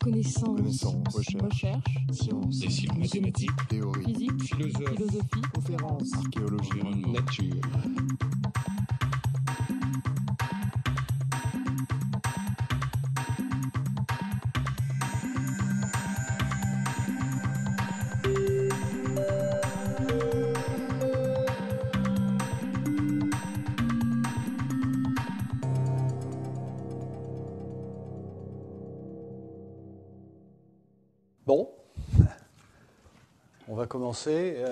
Connaissance, recherche, sciences, dessin, mathématiques, théorie, physique, philosophie, conférences, archéologie, nature. Bon, on va commencer.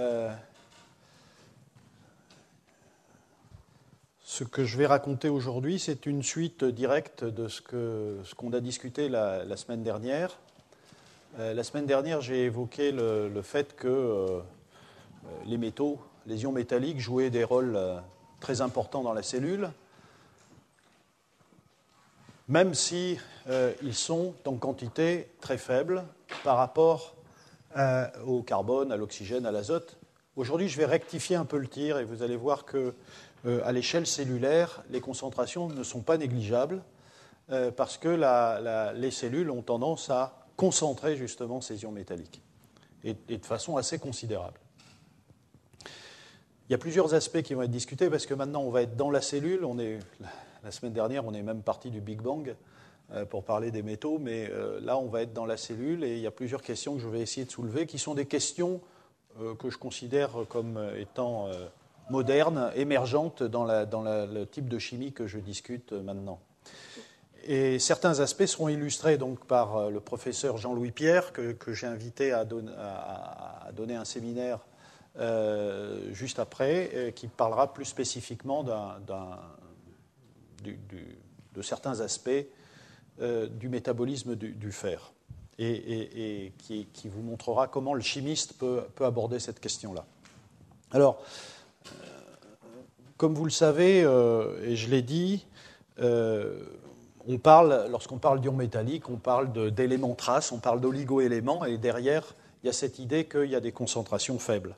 Ce que je vais raconter aujourd'hui, c'est une suite directe de ce qu'on a discuté la semaine dernière. La semaine dernière, j'ai évoqué le fait que les métaux, les ions métalliques, jouaient des rôles très importants dans la cellule, même si ils sont en quantité très faible par rapport au carbone, à l'oxygène, à l'azote. Aujourd'hui, je vais rectifier un peu le tir et vous allez voir que à l'échelle cellulaire, les concentrations ne sont pas négligeables parce que les cellules ont tendance à concentrer justement ces ions métalliques et de façon assez considérable. Il y a plusieurs aspects qui vont être discutés parce que maintenant on va être dans la cellule. La semaine dernière, on est même parti du Big Bang pour parler des métaux, mais là on va être dans la cellule et il y a plusieurs questions que je vais essayer de soulever qui sont des questions que je considère comme étant modernes, émergentes dans le type de chimie que je discute maintenant. Et certains aspects seront illustrés donc par le professeur Jean-Louis Pierre que j'ai invité à donner un séminaire juste après, qui parlera plus spécifiquement de certains aspects du métabolisme du fer et qui vous montrera comment le chimiste peut aborder cette question-là. Alors, comme vous le savez, et je l'ai dit, lorsqu'on parle d'ions métalliques, on parle d'éléments traces, on parle d'oligo-éléments, et derrière, il y a cette idée qu'il y a des concentrations faibles.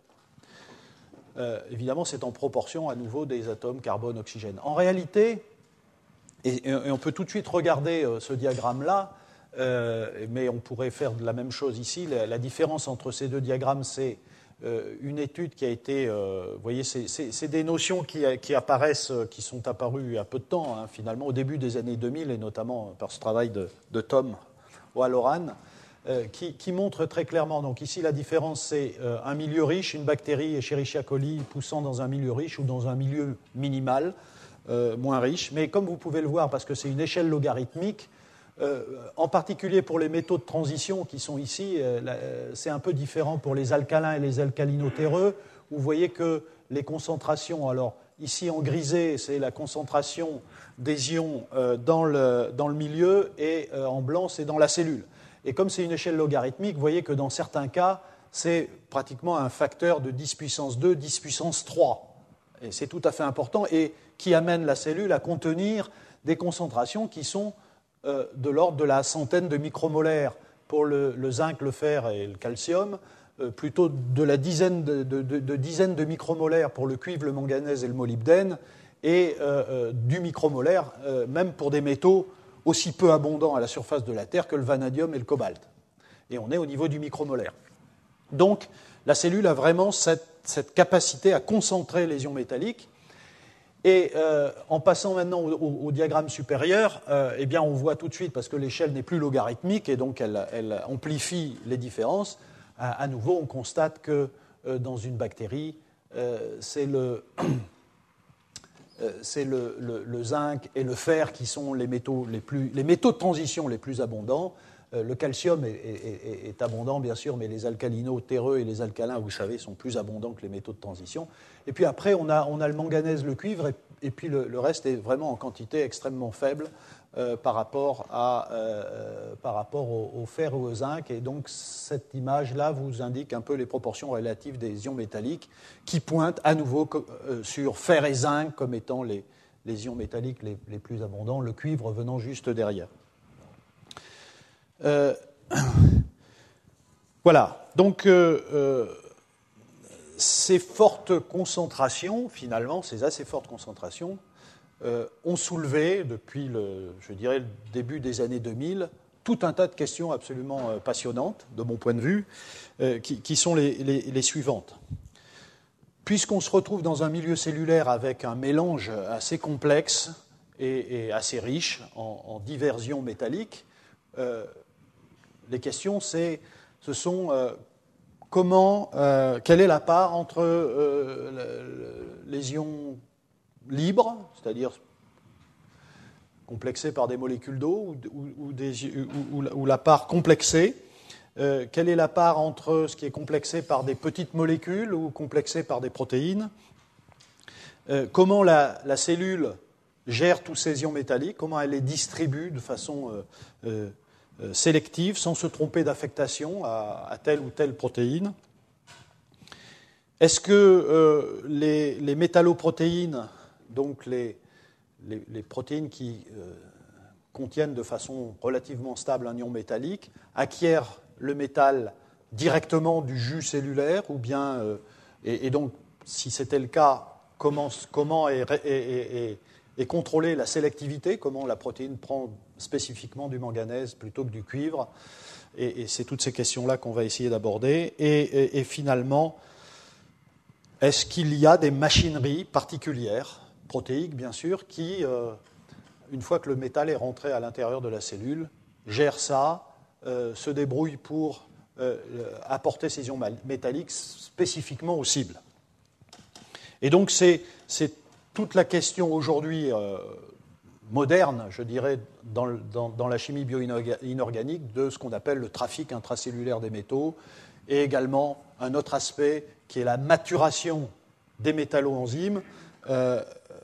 Évidemment, c'est en proportion à nouveau des atomes carbone-oxygène. En réalité, et on peut tout de suite regarder ce diagramme-là, mais on pourrait faire de la même chose ici. La différence entre ces deux diagrammes, c'est une étude qui a été... vous voyez, c'est des notions qui apparaissent, qui sont apparues il y a peu de temps, hein, finalement, au début des années 2000, et notamment par ce travail de Tom O'Halloran, qui montre très clairement. Donc ici, la différence, c'est un milieu riche, une bactérie, Escherichia coli, poussant dans un milieu riche ou dans un milieu minimal, moins riche. Mais comme vous pouvez le voir, parce que c'est une échelle logarithmique, en particulier pour les métaux de transition qui sont ici, c'est un peu différent pour les alcalins et les alcalino-terreux. Vous voyez que les concentrations, alors ici en grisé, c'est la concentration des ions dans le milieu, et en blanc, c'est dans la cellule. Et comme c'est une échelle logarithmique, vous voyez que dans certains cas, c'est pratiquement un facteur de 10 puissance 2, 10 puissance 3. Et c'est tout à fait important et qui amène la cellule à contenir des concentrations qui sont de l'ordre de la centaine de micromolaires pour le zinc, le fer et le calcium, plutôt de la dizaine de micromolaires pour le cuivre, le manganèse et le molybdène, et du micromolaire, même pour des métaux aussi peu abondants à la surface de la Terre que le vanadium et le cobalt. Et on est au niveau du micromolaire. Donc, la cellule a vraiment cette capacité à concentrer les ions métalliques. Et en passant maintenant au diagramme supérieur, eh bien on voit tout de suite, parce que l'échelle n'est plus logarithmique et donc elle amplifie les différences, à nouveau on constate que dans une bactérie, c'est le zinc et le fer qui sont les métaux de transition les plus abondants. Le calcium est abondant, bien sûr, mais les alcalinos terreux et les alcalins, vous savez, sont plus abondants que les métaux de transition. Et puis après, on a le manganèse, le cuivre, et puis le reste est vraiment en quantité extrêmement faible par rapport au fer et au zinc. Et donc, cette image-là vous indique un peu les proportions relatives des ions métalliques qui pointent à nouveau sur fer et zinc comme étant les ions métalliques les plus abondants, le cuivre venant juste derrière. Voilà, donc ces fortes concentrations, finalement, ces assez fortes concentrations, ont soulevé, depuis le début des années 2000, tout un tas de questions absolument passionnantes, de mon point de vue, qui sont les suivantes. Puisqu'on se retrouve dans un milieu cellulaire avec un mélange assez complexe et assez riche en diversions métalliques, les questions, ce sont quelle est la part entre les ions libres, c'est-à-dire complexés par des molécules d'eau, ou la part complexée, quelle est la part entre ce qui est complexé par des petites molécules ou complexé par des protéines, comment la cellule gère tous ces ions métalliques, comment elle les distribue de façon sélective, sans se tromper d'affectation à telle ou telle protéine. Est-ce que les métalloprotéines, donc les protéines qui contiennent de façon relativement stable un ion métallique, acquièrent le métal directement du jus cellulaire, ou bien, et donc, si c'était le cas, comment est contrôlée la sélectivité, comment la protéine prend spécifiquement du manganèse plutôt que du cuivre, et c'est toutes ces questions-là qu'on va essayer d'aborder. Et finalement, est-ce qu'il y a des machineries particulières, protéiques bien sûr, qui, une fois que le métal est rentré à l'intérieur de la cellule, gèrent ça, se débrouillent pour apporter ces ions métalliques spécifiquement aux cibles. Et donc c'est toute la question aujourd'hui moderne, je dirais, dans la chimie bio-inorganique, de ce qu'on appelle le trafic intracellulaire des métaux, et également un autre aspect qui est la maturation des métalloenzymes,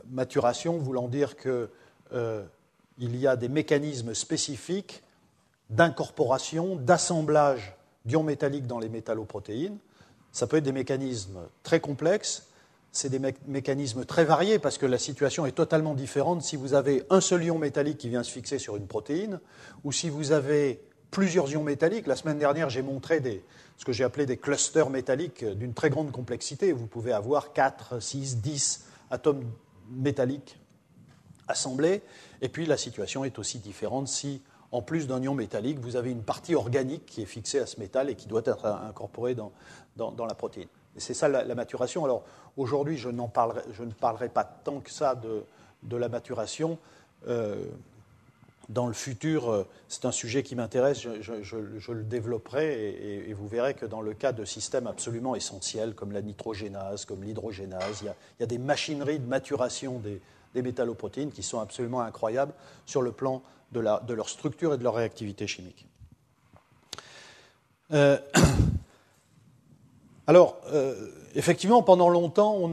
maturation voulant dire qu'il y a des mécanismes spécifiques d'incorporation, d'assemblage d'ions métalliques dans les métalloprotéines. Ça peut être des mécanismes très complexes, c'est des mécanismes très variés, parce que la situation est totalement différente si vous avez un seul ion métallique qui vient se fixer sur une protéine, ou si vous avez plusieurs ions métalliques. La semaine dernière, j'ai montré ce que j'ai appelé des clusters métalliques d'une très grande complexité. Vous pouvez avoir 4, 6, 10 atomes métalliques assemblés, et puis la situation est aussi différente si, en plus d'un ion métallique, vous avez une partie organique qui est fixée à ce métal et qui doit être incorporée dans la protéine. Et c'est ça la maturation. Alors aujourd'hui, je ne parlerai pas tant que ça de la maturation. Dans le futur, c'est un sujet qui m'intéresse, je le développerai, et vous verrez que dans le cas de systèmes absolument essentiels, comme la nitrogénase, comme l'hydrogénase, il y a des machineries de maturation des métalloprotéines qui sont absolument incroyables sur le plan de leur structure et de leur réactivité chimique. Alors, effectivement, pendant longtemps, on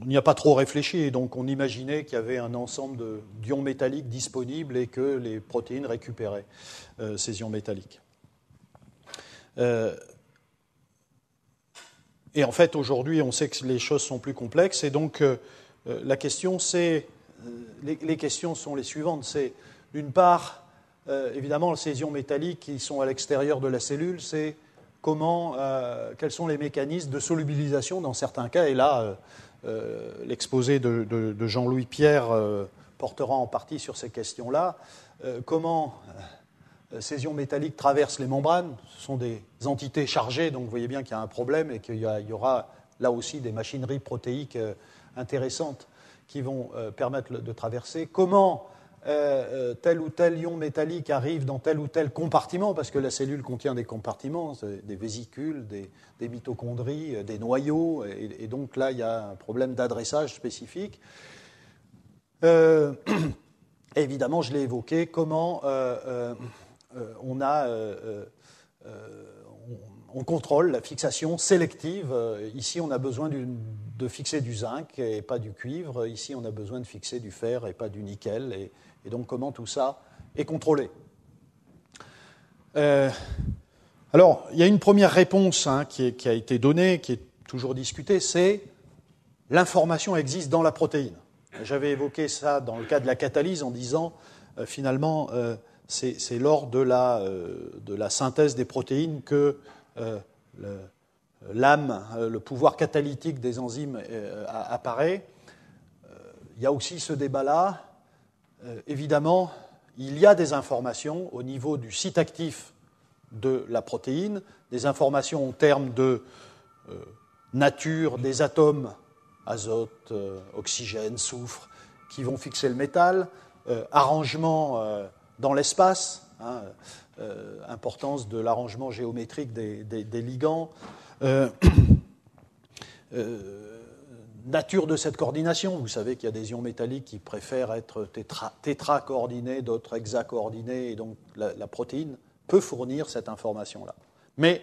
n'y a pas trop réfléchi, et donc on imaginait qu'il y avait un ensemble d'ions métalliques disponibles et que les protéines récupéraient ces ions métalliques. Et en fait, aujourd'hui, on sait que les choses sont plus complexes, et donc la question, les questions sont les suivantes. C'est, d'une part, évidemment, ces ions métalliques qui sont à l'extérieur de la cellule, c'est quels sont les mécanismes de solubilisation dans certains cas, et là, l'exposé de Jean-Louis Pierre portera en partie sur ces questions-là. Comment ces ions métalliques traversent les membranes? Ce sont des entités chargées, donc vous voyez bien qu'il y a un problème et qu'il y aura là aussi des machineries protéiques intéressantes qui vont permettre de traverser. Comment tel ou tel ion métallique arrive dans tel ou tel compartiment, parce que la cellule contient des compartiments, des vésicules, des mitochondries, des noyaux, et donc là, il y a un problème d'adressage spécifique. Évidemment, je l'ai évoqué, comment on contrôle la fixation sélective. Ici, on a besoin de fixer du zinc et pas du cuivre. Ici, on a besoin de fixer du fer et pas du nickel. Et donc, comment tout ça est contrôlé. Alors, il y a une première réponse qui a été donnée, qui est toujours discutée, c'est l'information existe dans la protéine. J'avais évoqué ça dans le cas de la catalyse en disant, finalement, c'est lors de la synthèse des protéines que le pouvoir catalytique des enzymes apparaît. Il y a aussi ce débat-là. évidemment, il y a des informations au niveau du site actif de la protéine, des informations en termes de nature des atomes, azote, oxygène, soufre, qui vont fixer le métal, arrangement dans l'espace, importance de l'arrangement géométrique des ligands, nature de cette coordination. Vous savez qu'il y a des ions métalliques qui préfèrent être tétra-coordonnés, d'autres hexacoordonnés, et donc la protéine peut fournir cette information-là. Mais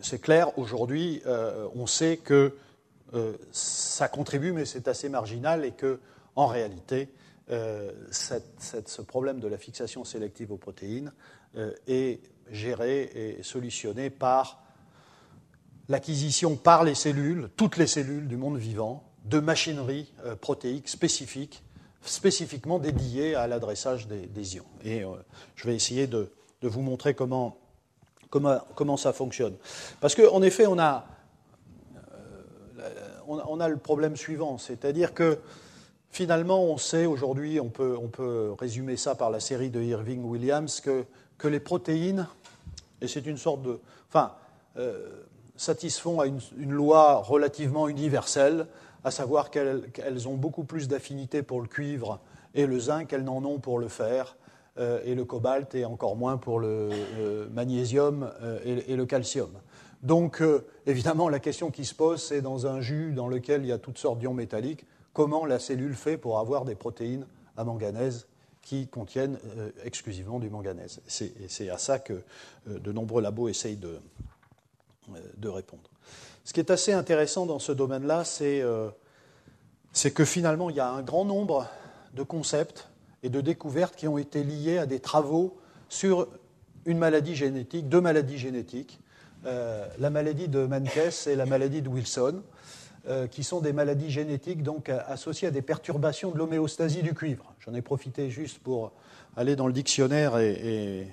c'est clair, aujourd'hui, on sait que ça contribue, mais c'est assez marginal, et que, en réalité, ce problème de la fixation sélective aux protéines est géré et solutionné par l'acquisition par les cellules, toutes les cellules du monde vivant, de machinerie protéique spécifiquement dédiée à l'adressage des ions. Et je vais essayer de vous montrer comment ça fonctionne. Parce qu'en effet, on a le problème suivant, c'est-à-dire que finalement, on sait aujourd'hui, on peut résumer ça par la série de Irving-Williams, que les protéines, et c'est une sorte de... satisfont à une loi relativement universelle, à savoir qu'elles ont beaucoup plus d'affinité pour le cuivre et le zinc qu'elles n'en ont pour le fer et le cobalt, et encore moins pour le magnésium et le calcium. Donc, évidemment, la question qui se pose, c'est dans un jus dans lequel il y a toutes sortes d'ions métalliques, comment la cellule fait pour avoir des protéines à manganèse qui contiennent exclusivement du manganèse. C'est à ça que de nombreux labos essayent de répondre. Ce qui est assez intéressant dans ce domaine-là, c'est que finalement, il y a un grand nombre de concepts et de découvertes qui ont été liés à des travaux sur une maladie génétique, deux maladies génétiques, la maladie de Menkes et la maladie de Wilson, qui sont des maladies génétiques donc associées à des perturbations de l'homéostasie du cuivre. J'en ai profité juste pour aller dans le dictionnaire et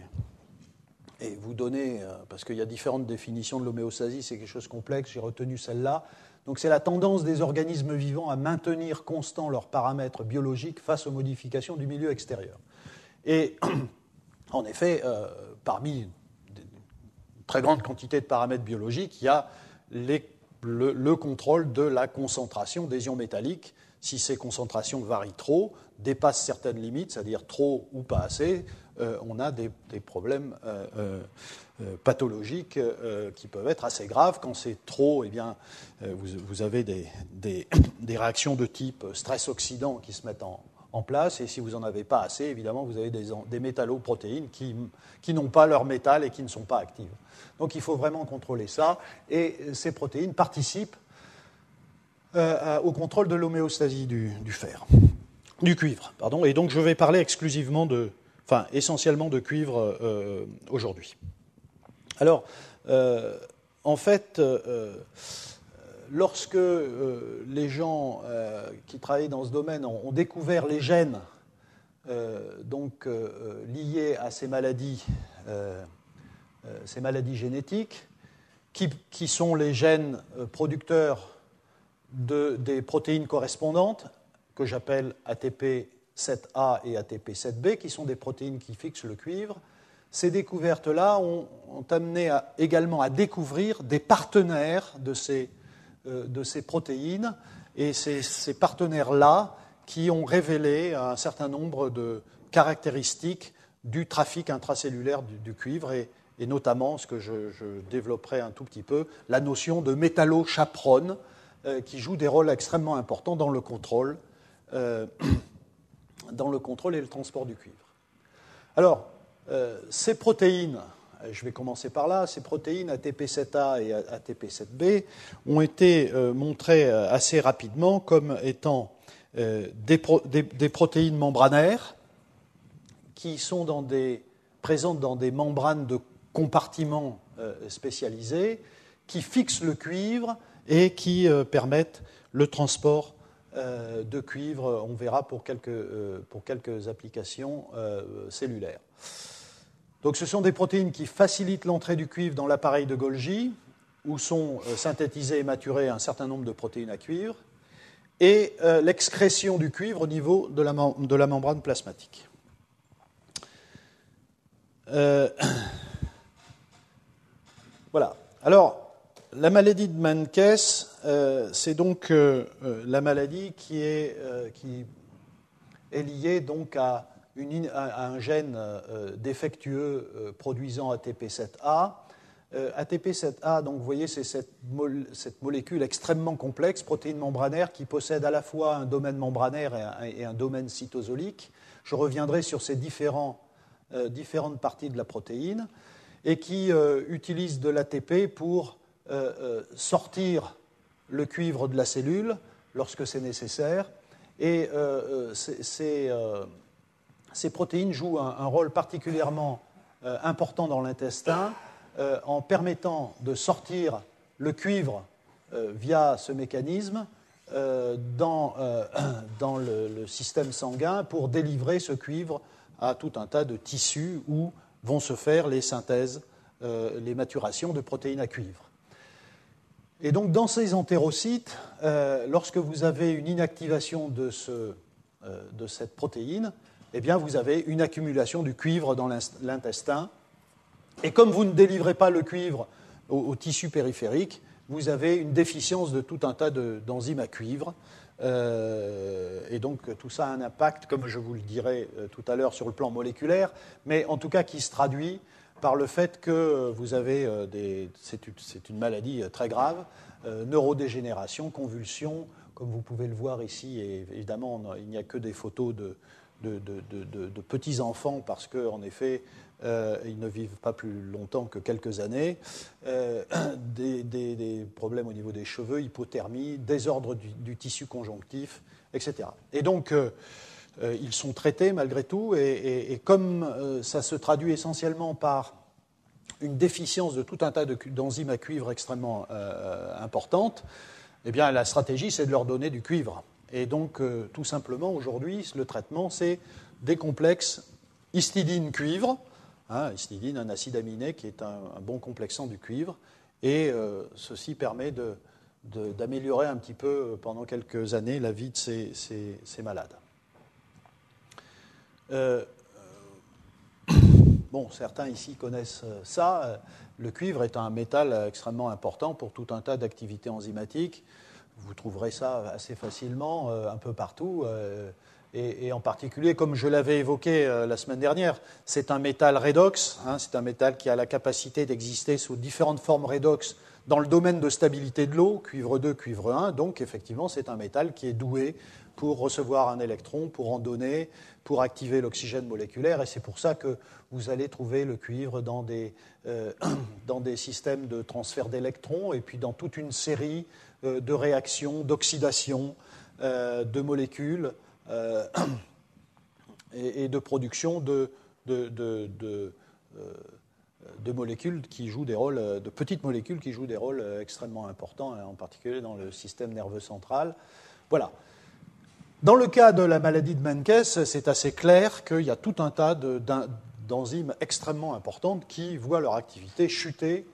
vous donner, parce qu'il y a différentes définitions de l'homéostasie, c'est quelque chose de complexe, j'ai retenu celle-là. Donc c'est la tendance des organismes vivants à maintenir constants leurs paramètres biologiques face aux modifications du milieu extérieur. Et en effet, parmi une très grande quantité de paramètres biologiques, il y a le contrôle de la concentration des ions métalliques. Si ces concentrations varient trop, dépassent certaines limites, c'est-à-dire trop ou pas assez, on a des problèmes pathologiques qui peuvent être assez graves. Quand c'est trop, eh bien, vous avez des réactions de type stress-oxydant qui se mettent en place, et si vous n'en avez pas assez, évidemment, vous avez des métalloprotéines qui n'ont pas leur métal et qui ne sont pas actives. Donc il faut vraiment contrôler ça, et ces protéines participent au contrôle de l'homéostasie du cuivre. Pardon. Et donc je vais parler essentiellement de cuivre aujourd'hui. Alors, en fait, lorsque les gens qui travaillaient dans ce domaine ont découvert les gènes liés à ces maladies génétiques, qui sont les gènes producteurs des protéines correspondantes, que j'appelle ATP7A et ATP7B, qui sont des protéines qui fixent le cuivre. Ces découvertes-là ont amené également à découvrir des partenaires de ces protéines, et ces partenaires-là qui ont révélé un certain nombre de caractéristiques du trafic intracellulaire du cuivre, et notamment, ce que je développerai un tout petit peu, la notion de métallochaperone, qui joue des rôles extrêmement importants dans le contrôle et le transport du cuivre. Alors, ces protéines, je vais commencer par là, ces protéines ATP7A et ATP7B ont été montrées assez rapidement comme étant des protéines membranaires qui sont présentes dans des membranes de compartiments spécialisés, qui fixent le cuivre et qui permettent le transport de cuivre, on verra pour quelques applications cellulaires. Donc ce sont des protéines qui facilitent l'entrée du cuivre dans l'appareil de Golgi, où sont synthétisées et maturées un certain nombre de protéines à cuivre, et l'excrétion du cuivre au niveau de la membrane plasmatique. Voilà. Alors, la maladie de Menkes, c'est donc la maladie qui est liée donc à un gène défectueux produisant ATP7A. ATP7A, donc vous voyez, c'est cette molécule extrêmement complexe, protéine membranaire, qui possède à la fois un domaine membranaire et un domaine cytosolique. Je reviendrai sur ces différentes parties de la protéine, et qui utilise de l'ATP pour sortir le cuivre de la cellule lorsque c'est nécessaire. Et ces protéines jouent un rôle particulièrement important dans l'intestin, en permettant de sortir le cuivre via ce mécanisme dans le système sanguin pour délivrer ce cuivre à tout un tas de tissus où vont se faire les synthèses, les maturations de protéines à cuivre. Et donc dans ces entérocytes, lorsque vous avez une inactivation de cette protéine, eh bien vous avez une accumulation du cuivre dans l'intestin. Et comme vous ne délivrez pas le cuivre au tissu périphérique, vous avez une déficience de tout un tas d'enzymes à cuivre. Et donc tout ça a un impact, comme je vous le dirai tout à l'heure, sur le plan moléculaire, mais en tout cas qui se traduit par le fait que vous avez c'est une maladie très grave, neurodégénération, convulsions, comme vous pouvez le voir ici, et évidemment il n'y a que des photos de petits enfants parce qu'en effet ils ne vivent pas plus longtemps que quelques années, des problèmes au niveau des cheveux, hypothermie, désordre du tissu conjonctif, etc. Et donc ils sont traités malgré tout, et comme ça se traduit essentiellement par une déficience de tout un tas d'enzymes à cuivre extrêmement importante, eh bien la stratégie c'est de leur donner du cuivre. Et donc tout simplement aujourd'hui le traitement c'est des complexes histidine-cuivre. Histidine, un acide aminé qui est un bon complexant du cuivre, et ceci permet d'améliorer un petit peu pendant quelques années la vie de ces malades. Bon, certains ici connaissent ça. Le cuivre est un métal extrêmement important pour tout un tas d'activités enzymatiques. Vous trouverez ça assez facilement un peu partout. Et en particulier, comme je l'avais évoqué la semaine dernière, c'est un métal redox, c'est un métal qui a la capacité d'exister sous différentes formes redox dans le domaine de stabilité de l'eau, cuivre 2, cuivre 1, donc effectivement c'est un métal qui est doué pour recevoir un électron, pour en donner, pour activer l'oxygène moléculaire, et c'est pour ça que vous allez trouver le cuivre dans des systèmes de transfert d'électrons, et puis dans toute une série de réactions, d'oxydation de molécules, et de production de molécules qui jouent des rôles, de petites molécules qui jouent des rôles extrêmement importants, en particulier dans le système nerveux central. Voilà. Dans le cas de la maladie de Menkes, c'est assez clair qu'il y a tout un tas d'enzymes extrêmement importantes qui voient leur activité chuter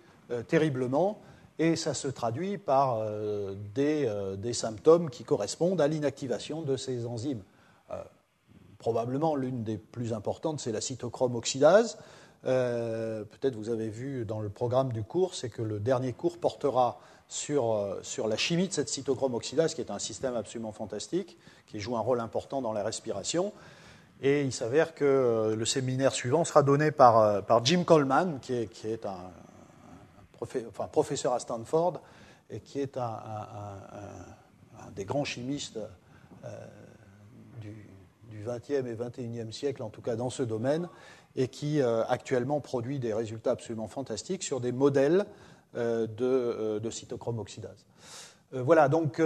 terriblement, et ça se traduit par des symptômes qui correspondent à l'inactivation de ces enzymes. Probablement l'une des plus importantes, c'est la cytochrome oxydase. Peut-être vous avez vu dans le programme du cours, c'est que le dernier cours portera sur la chimie de cette cytochrome oxydase, qui est un système absolument fantastique, qui joue un rôle important dans la respiration. Et il s'avère que le séminaire suivant sera donné par Jim Coleman, qui est un professeur à Stanford, et qui est un des grands chimistes du XXe et XXIe siècle, en tout cas dans ce domaine, et qui actuellement produit des résultats absolument fantastiques sur des modèles de cytochrome oxydase. Voilà, donc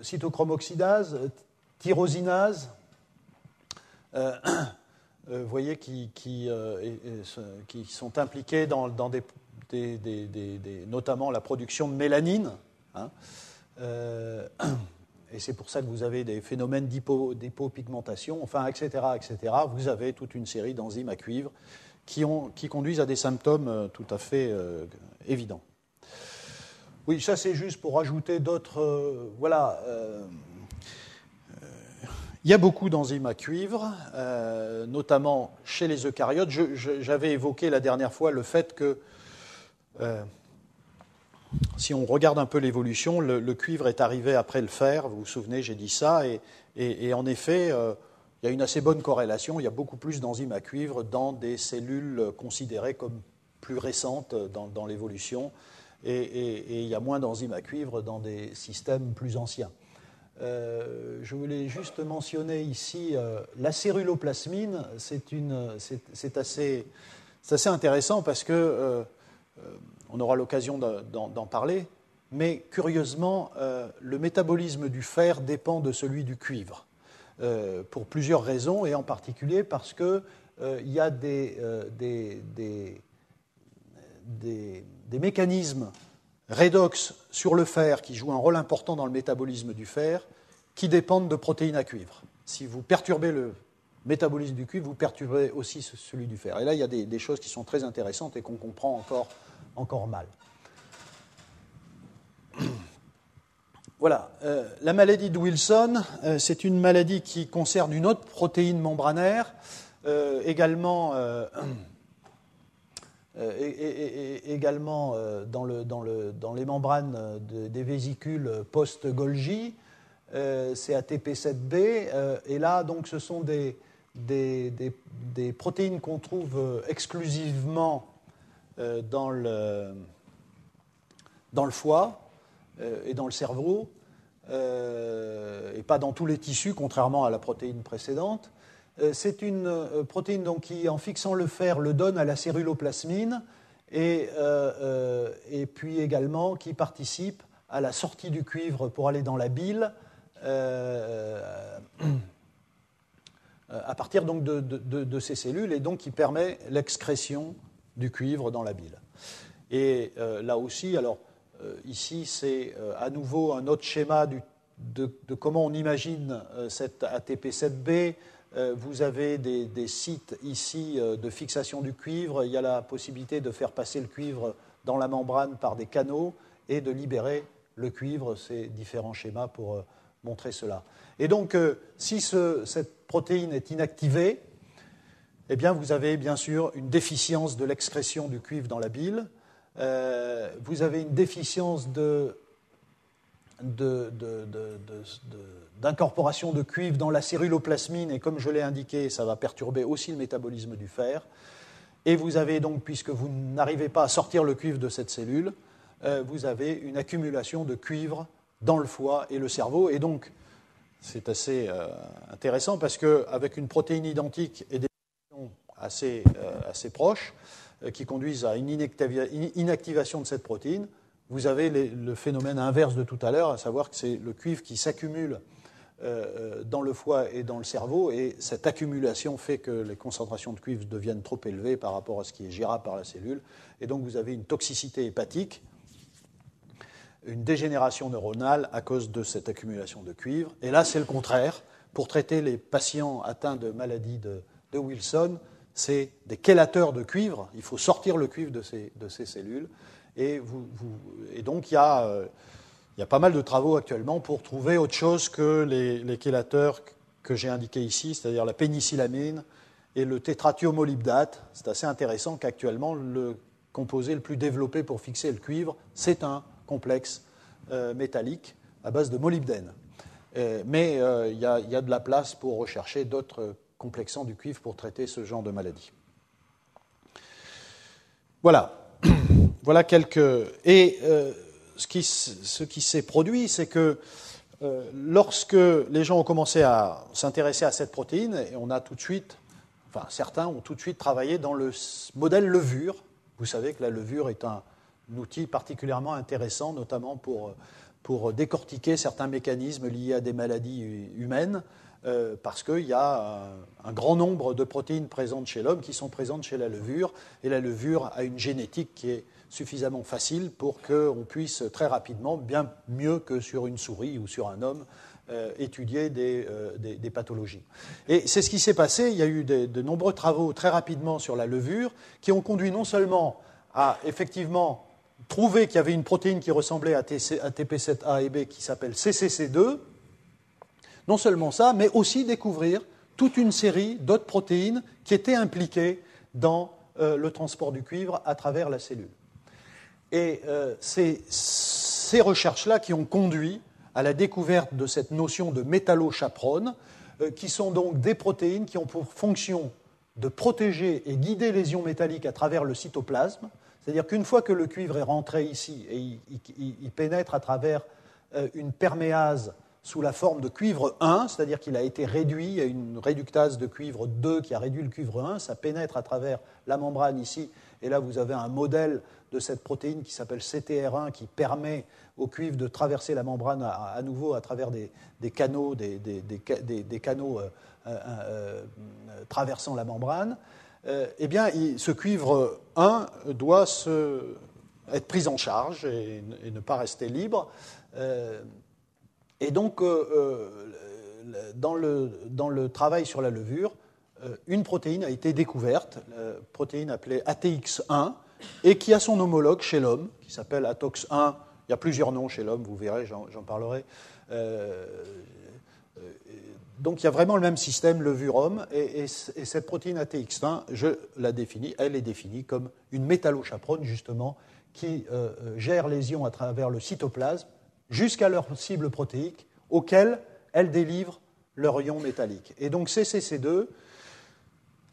cytochrome oxydase, tyrosinase, vous voyez, qui sont impliqués dans notamment la production de mélanine. Et c'est pour ça que vous avez des phénomènes d'hypopigmentation, enfin, etc., etc. Vous avez toute une série d'enzymes à cuivre qui conduisent à des symptômes tout à fait évidents. Oui, ça c'est juste pour ajouter d'autres... Il y a beaucoup d'enzymes à cuivre, notamment chez les eucaryotes. J'avais évoqué la dernière fois le fait que, si on regarde un peu l'évolution, le cuivre est arrivé après le fer. Vous vous souvenez, j'ai dit ça. Et en effet, il y a une assez bonne corrélation. Il y a beaucoup plus d'enzymes à cuivre dans des cellules considérées comme plus récentes dans l'évolution. Et il y a moins d'enzymes à cuivre dans des systèmes plus anciens. Je voulais juste mentionner ici la céruloplasmine. C'est assez intéressant parce que on aura l'occasion d'en parler, mais curieusement, le métabolisme du fer dépend de celui du cuivre pour plusieurs raisons, et en particulier parce qu'il y a des mécanismes redox sur le fer qui jouent un rôle important dans le métabolisme du fer, qui dépendent de protéines à cuivre. Si vous perturbez le métabolisme du cuivre, vous perturbez aussi celui du fer. Et là, il y a des choses qui sont très intéressantes et qu'on comprend encore mal. Voilà. La maladie de Wilson, c'est une maladie qui concerne une autre protéine membranaire, également dans les membranes des vésicules post-Golgi, c'est ATP7B, et là, donc, ce sont des protéines qu'on trouve exclusivement dans le foie et dans le cerveau, et pas dans tous les tissus, contrairement à la protéine précédente. C'est une protéine donc, qui, en fixant le fer, le donne à la céruloplasmine, et puis également qui participe à la sortie du cuivre pour aller dans la bile, à partir donc de ces cellules, et donc qui permet l'excrétion du cuivre dans la bile. Et là aussi, alors ici c'est à nouveau un autre schéma de comment on imagine cette ATP7B. Vous avez des sites ici de fixation du cuivre. Il y a la possibilité de faire passer le cuivre dans la membrane par des canaux et de libérer le cuivre. C'est différents schémas pour montrer cela. Et donc, si cette protéine est inactivée, eh bien, vous avez bien sûr une déficience de l'excrétion du cuivre dans la bile. Vous avez une déficience d'incorporation de cuivre dans la céruloplasmine, et comme je l'ai indiqué, ça va perturber aussi le métabolisme du fer. Et vous avez donc, puisque vous n'arrivez pas à sortir le cuivre de cette cellule, vous avez une accumulation de cuivre dans le foie et le cerveau. Et donc, c'est assez intéressant parce qu'avec une protéine identique et des assez proches qui conduisent à une inactivation de cette protéine, vous avez le phénomène inverse de tout à l'heure, à savoir que c'est le cuivre qui s'accumule dans le foie et dans le cerveau, et cette accumulation fait que les concentrations de cuivre deviennent trop élevées par rapport à ce qui est gérable par la cellule, et donc vous avez une toxicité hépatique, une dégénération neuronale à cause de cette accumulation de cuivre. Et là, c'est le contraire. Pour traiter les patients atteints de maladie de Wilson, c'est des chélateurs de cuivre. Il faut sortir le cuivre de ces cellules. Et donc, il y a pas mal de travaux actuellement pour trouver autre chose que les chélateurs que j'ai indiqués ici, c'est-à-dire la pénicillamine et le tétratiomolybdate. C'est assez intéressant qu'actuellement, le composé le plus développé pour fixer le cuivre, c'est un complexe métallique à base de molybdène. Mais il y a de la place pour rechercher d'autres complexants du cuivre pour traiter ce genre de maladie. Voilà. Voilà quelques... Et ce qui s'est produit, c'est que lorsque les gens ont commencé à s'intéresser à cette protéine, et on a tout de suite, enfin certains ont tout de suite travaillé dans le modèle levure. Vous savez que la levure est un outil particulièrement intéressant, notamment pour décortiquer certains mécanismes liés à des maladies humaines, parce qu'il y a un grand nombre de protéines présentes chez l'homme qui sont présentes chez la levure, et la levure a une génétique qui est suffisamment facile pour qu'on puisse très rapidement, bien mieux que sur une souris ou sur un homme, étudier des pathologies. Et c'est ce qui s'est passé. Il y a eu de nombreux travaux très rapidement sur la levure qui ont conduit non seulement à effectivement trouver qu'il y avait une protéine qui ressemblait à TP7A et B qui s'appelle CCC2, Non seulement ça, mais aussi découvrir toute une série d'autres protéines qui étaient impliquées dans le transport du cuivre à travers la cellule. Et c'est ces recherches-là qui ont conduit à la découverte de cette notion de métallochaperone, qui sont donc des protéines qui ont pour fonction de protéger et guider les ions métalliques à travers le cytoplasme. C'est-à-dire qu'une fois que le cuivre est rentré ici et il pénètre à travers une perméase sous la forme de cuivre 1, c'est-à-dire qu'il a été réduit, il y a une réductase de cuivre 2 qui a réduit le cuivre 1, ça pénètre à travers la membrane ici, et là vous avez un modèle de cette protéine qui s'appelle CTR1 qui permet au cuivre de traverser la membrane à nouveau à travers des canaux, des canaux traversant la membrane. Eh bien, ce cuivre 1 doit être pris en charge et ne pas rester libre. Et donc, dans le travail sur la levure, une protéine a été découverte, la protéine appelée ATX1, et qui a son homologue chez l'homme, qui s'appelle ATOX1. Il y a plusieurs noms chez l'homme, vous verrez, j'en parlerai. Donc, il y a vraiment le même système levure-homme, et cette protéine ATX1, je la définis, elle est définie comme une métallochaperone, justement, qui gère les ions à travers le cytoplasme, jusqu'à leur cible protéique, auquel elles délivrent leurs ions métalliques. Et donc CCC2,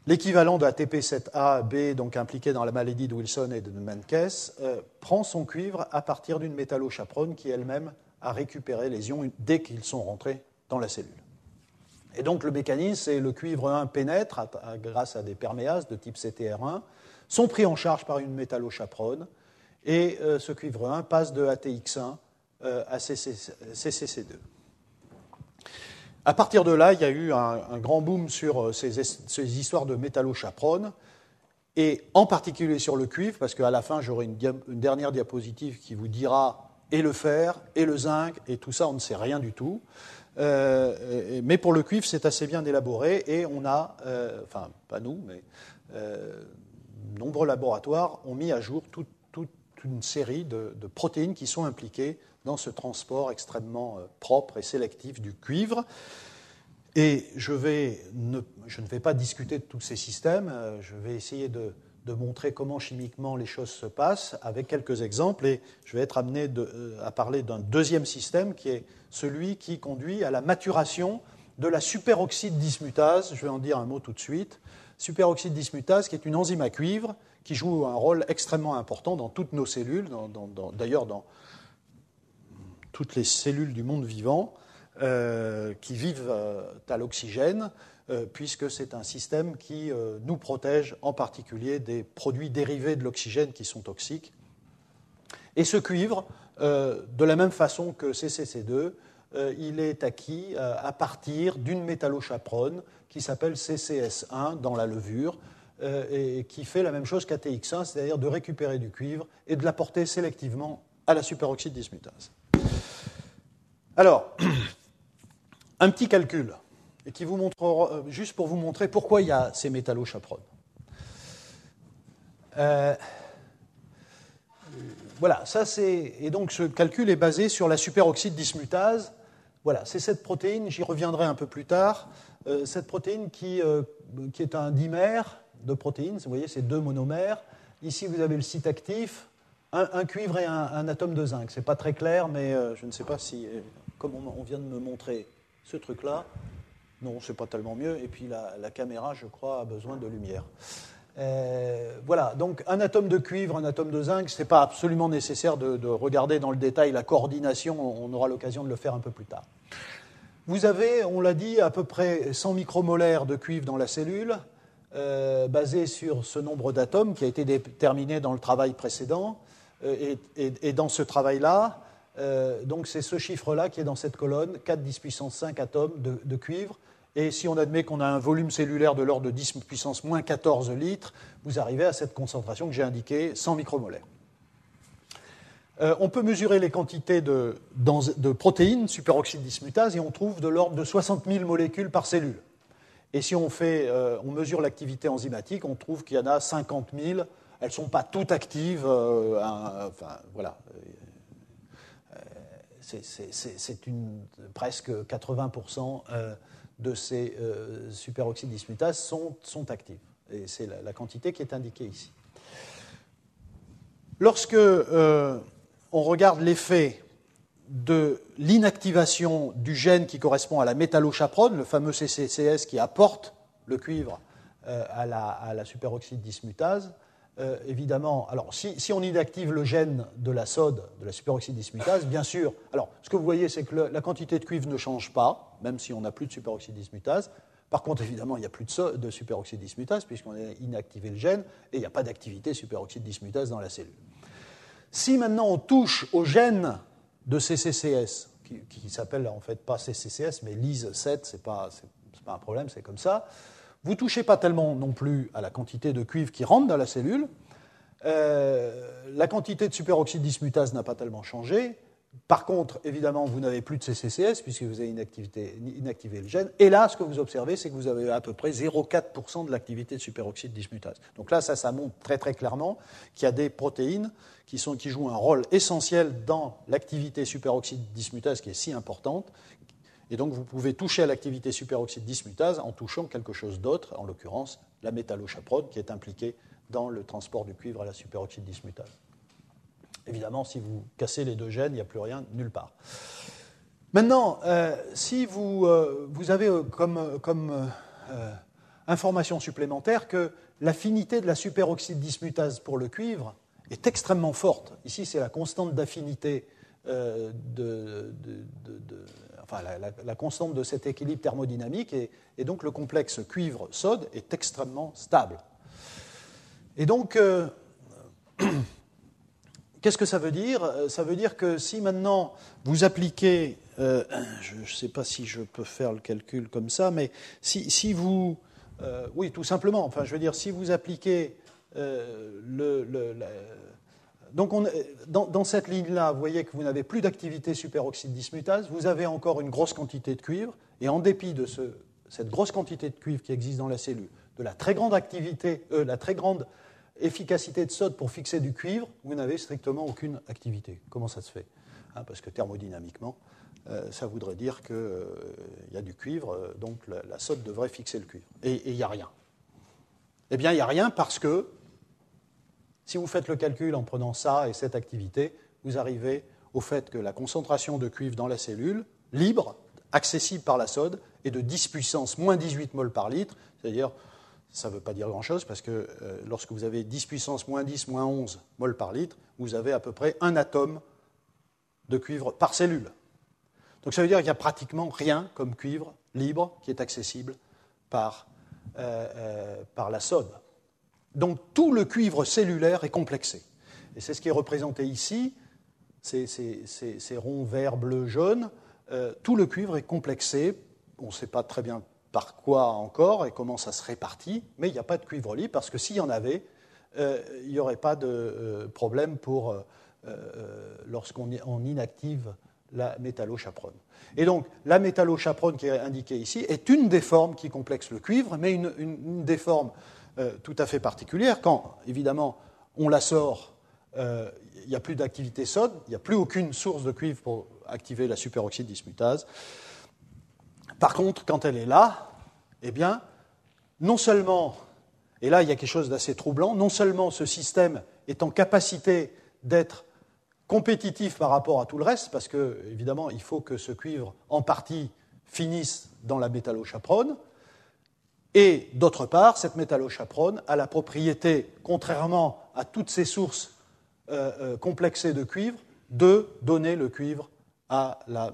l'équivalent de ATP7A-B, donc impliqué dans la maladie de Wilson et de Menkes, prend son cuivre à partir d'une métallochaperone qui elle-même a récupéré les ions dès qu'ils sont rentrés dans la cellule. Et donc le mécanisme, c'est le cuivre 1 pénètre grâce à des perméases de type CTR1, sont pris en charge par une métallochaperone, et ce cuivre 1 passe de ATX1 à CCC2. À partir de là, il y a eu un grand boom sur ces histoires de métallochaperone, et en particulier sur le cuivre, parce qu'à la fin, j'aurai une dernière diapositive qui vous dira et le fer, et le zinc, et tout ça, on ne sait rien du tout. Mais pour le cuivre, c'est assez bien élaboré, et on a, enfin, pas nous, mais nombreux laboratoires ont mis à jour toute une série de protéines qui sont impliquées dans ce transport extrêmement propre et sélectif du cuivre. Et je ne vais pas discuter de tous ces systèmes, je vais essayer de montrer comment chimiquement les choses se passent avec quelques exemples, et je vais être amené à parler d'un deuxième système qui est celui qui conduit à la maturation de la superoxyde dismutase. Je vais en dire un mot tout de suite. Superoxyde dismutase, qui est une enzyme à cuivre qui joue un rôle extrêmement important dans toutes nos cellules, d'ailleurs dans toutes les cellules du monde vivant qui vivent à l'oxygène, puisque c'est un système qui nous protège en particulier des produits dérivés de l'oxygène qui sont toxiques. Et ce cuivre, de la même façon que CCC2, il est acquis à partir d'une métallochaperone qui s'appelle CCS1 dans la levure, et qui fait la même chose qu'ATX1, c'est-à-dire de récupérer du cuivre et de l'apporter sélectivement à la superoxyde dismutase. Alors, un petit calcul, et qui vous montrera, juste pour vous montrer pourquoi il y a ces métallochaperones. Voilà, ça c'est. Et donc ce calcul est basé sur la superoxyde dismutase. Voilà, c'est cette protéine, j'y reviendrai un peu plus tard. Cette protéine qui est un dimère de protéines, vous voyez, c'est deux monomères. Ici, vous avez le site actif, un cuivre et un atome de zinc. Ce n'est pas très clair, mais je ne sais pas si, comme on vient de me montrer ce truc-là, non, c'est pas tellement mieux. Et puis la caméra, je crois, a besoin de lumière. Voilà, donc un atome de cuivre, un atome de zinc, ce n'est pas absolument nécessaire de regarder dans le détail la coordination, on aura l'occasion de le faire un peu plus tard. Vous avez, on l'a dit, à peu près 100 micromolaires de cuivre dans la cellule, basé sur ce nombre d'atomes qui a été déterminé dans le travail précédent. Et dans ce travail-là, donc c'est ce chiffre-là qui est dans cette colonne, 4 10 puissance 5 atomes de cuivre. Et si on admet qu'on a un volume cellulaire de l'ordre de 10 puissance moins 14 litres, vous arrivez à cette concentration que j'ai indiquée, 100 micromolaires. On peut mesurer les quantités de protéines, superoxyde dismutase, et on trouve de l'ordre de 60 000 molécules par cellule. Et si on mesure l'activité enzymatique, on trouve qu'il y en a 50 000. Elles ne sont pas toutes actives. Enfin, voilà. presque 80% de ces superoxydes dismutases sont actifs. Et c'est la quantité qui est indiquée ici. Lorsque on regarde l'effet de l'inactivation du gène qui correspond à la métallochaperone, le fameux CCCS qui apporte le cuivre à la superoxyde dismutase, évidemment, alors si on inactive le gène de la SOD, de la superoxyde dismutase, bien sûr, alors ce que vous voyez, c'est que la quantité de cuivre ne change pas, même si on n'a plus de superoxyde dismutase. Par contre, évidemment, il n'y a plus de superoxyde dismutase puisqu'on a inactivé le gène et il n'y a pas d'activité superoxyde dismutase dans la cellule. Si maintenant on touche au gène de CCCS, qui s'appelle en fait pas CCCS, mais LYS7, c'est pas un problème, c'est comme ça, vous ne touchez pas tellement non plus à la quantité de cuivre qui rentre dans la cellule, la quantité de superoxyde dismutase n'a pas tellement changé. Par contre, évidemment, vous n'avez plus de CCCS puisque vous avez inactivé le gène. Et là, ce que vous observez, c'est que vous avez à peu près 0,4% de l'activité de superoxyde dismutase. Donc là, ça montre très très clairement qu'il y a des protéines qui jouent un rôle essentiel dans l'activité superoxyde dismutase qui est si importante. Et donc, vous pouvez toucher à l'activité superoxyde dismutase en touchant quelque chose d'autre, en l'occurrence la métallochaperone qui est impliquée dans le transport du cuivre à la superoxyde dismutase. Évidemment, si vous cassez les deux gènes, il n'y a plus rien nulle part. Maintenant, si vous avez comme information supplémentaire que l'affinité de la superoxyde dismutase pour le cuivre est extrêmement forte. Ici, c'est la constante d'affinité la constante de cet équilibre thermodynamique, et donc le complexe cuivre-sode est extrêmement stable. Et donc, qu'est-ce que ça veut dire ? Ça veut dire que si maintenant vous appliquez, je ne sais pas si je peux faire le calcul comme ça, mais si vous, oui, tout simplement, enfin, je veux dire, si vous appliquez donc dans cette ligne-là, vous voyez que vous n'avez plus d'activité superoxyde dismutase, vous avez encore une grosse quantité de cuivre, et en dépit de cette grosse quantité de cuivre qui existe dans la cellule, de la très grande activité, la très grande efficacité de SOD pour fixer du cuivre, vous n'avez strictement aucune activité. Comment ça se fait ? Parce que thermodynamiquement, ça voudrait dire qu'il y a du cuivre, donc la SOD devrait fixer le cuivre. Et il n'y a rien. Eh bien, il n'y a rien parce que si vous faites le calcul en prenant ça et cette activité, vous arrivez au fait que la concentration de cuivre dans la cellule, libre, accessible par la SOD, est de 10 puissance moins 18 moles par litre, c'est-à-dire, ça ne veut pas dire grand-chose, parce que lorsque vous avez 10 puissance moins 10 moins 11 moles par litre, vous avez à peu près un atome de cuivre par cellule. Donc ça veut dire qu'il n'y a pratiquement rien comme cuivre libre qui est accessible par la SOD. Donc tout le cuivre cellulaire est complexé. Et c'est ce qui est représenté ici, ces ronds verts, bleus, jaunes. Tout le cuivre est complexé. On ne sait pas très bien par quoi encore et comment ça se répartit, mais il n'y a pas de cuivre libre parce que s'il y en avait, il n'y aurait pas de problème lorsqu'on inactive la métallochaperone. Et donc, la métallochaperone qui est indiquée ici est une des formes qui complexe le cuivre, mais une des formes tout à fait particulière. Quand, évidemment, on la sort, il n'y a plus d'activité SOD, il n'y a plus aucune source de cuivre pour activer la superoxyde dismutase. Par contre, quand elle est là, eh bien, non seulement, et là il y a quelque chose d'assez troublant, non seulement ce système est en capacité d'être compétitif par rapport à tout le reste, parce que, évidemment, il faut que ce cuivre, en partie, finisse dans la métallochaperone, et d'autre part, cette métallochaperone a la propriété, contrairement à toutes ces sources complexées de cuivre, de donner le cuivre à la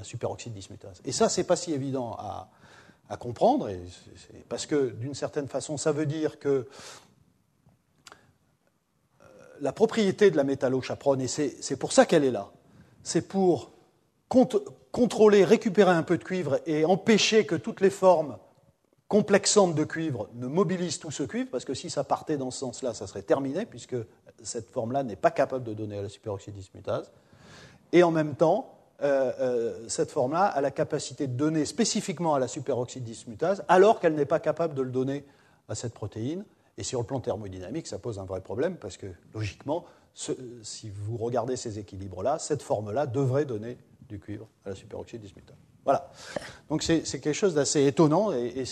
superoxyde dismutase. Et ça, ce n'est pas si évident à comprendre, parce que, d'une certaine façon, ça veut dire que la propriété de la métallochaperone, et c'est pour ça qu'elle est là, c'est pour contrôler, récupérer un peu de cuivre et empêcher que toutes les formes complexantes de cuivre ne mobilisent tout ce cuivre, parce que si ça partait dans ce sens-là, ça serait terminé, puisque cette forme-là n'est pas capable de donner à la superoxyde dismutase. Et en même temps, cette forme-là a la capacité de donner spécifiquement à la superoxyde dismutase, alors qu'elle n'est pas capable de le donner à cette protéine. Et sur le plan thermodynamique, ça pose un vrai problème, parce que, logiquement, si vous regardez ces équilibres-là, cette forme-là devrait donner du cuivre à la superoxyde dismutable. Voilà. Donc c'est quelque chose d'assez étonnant et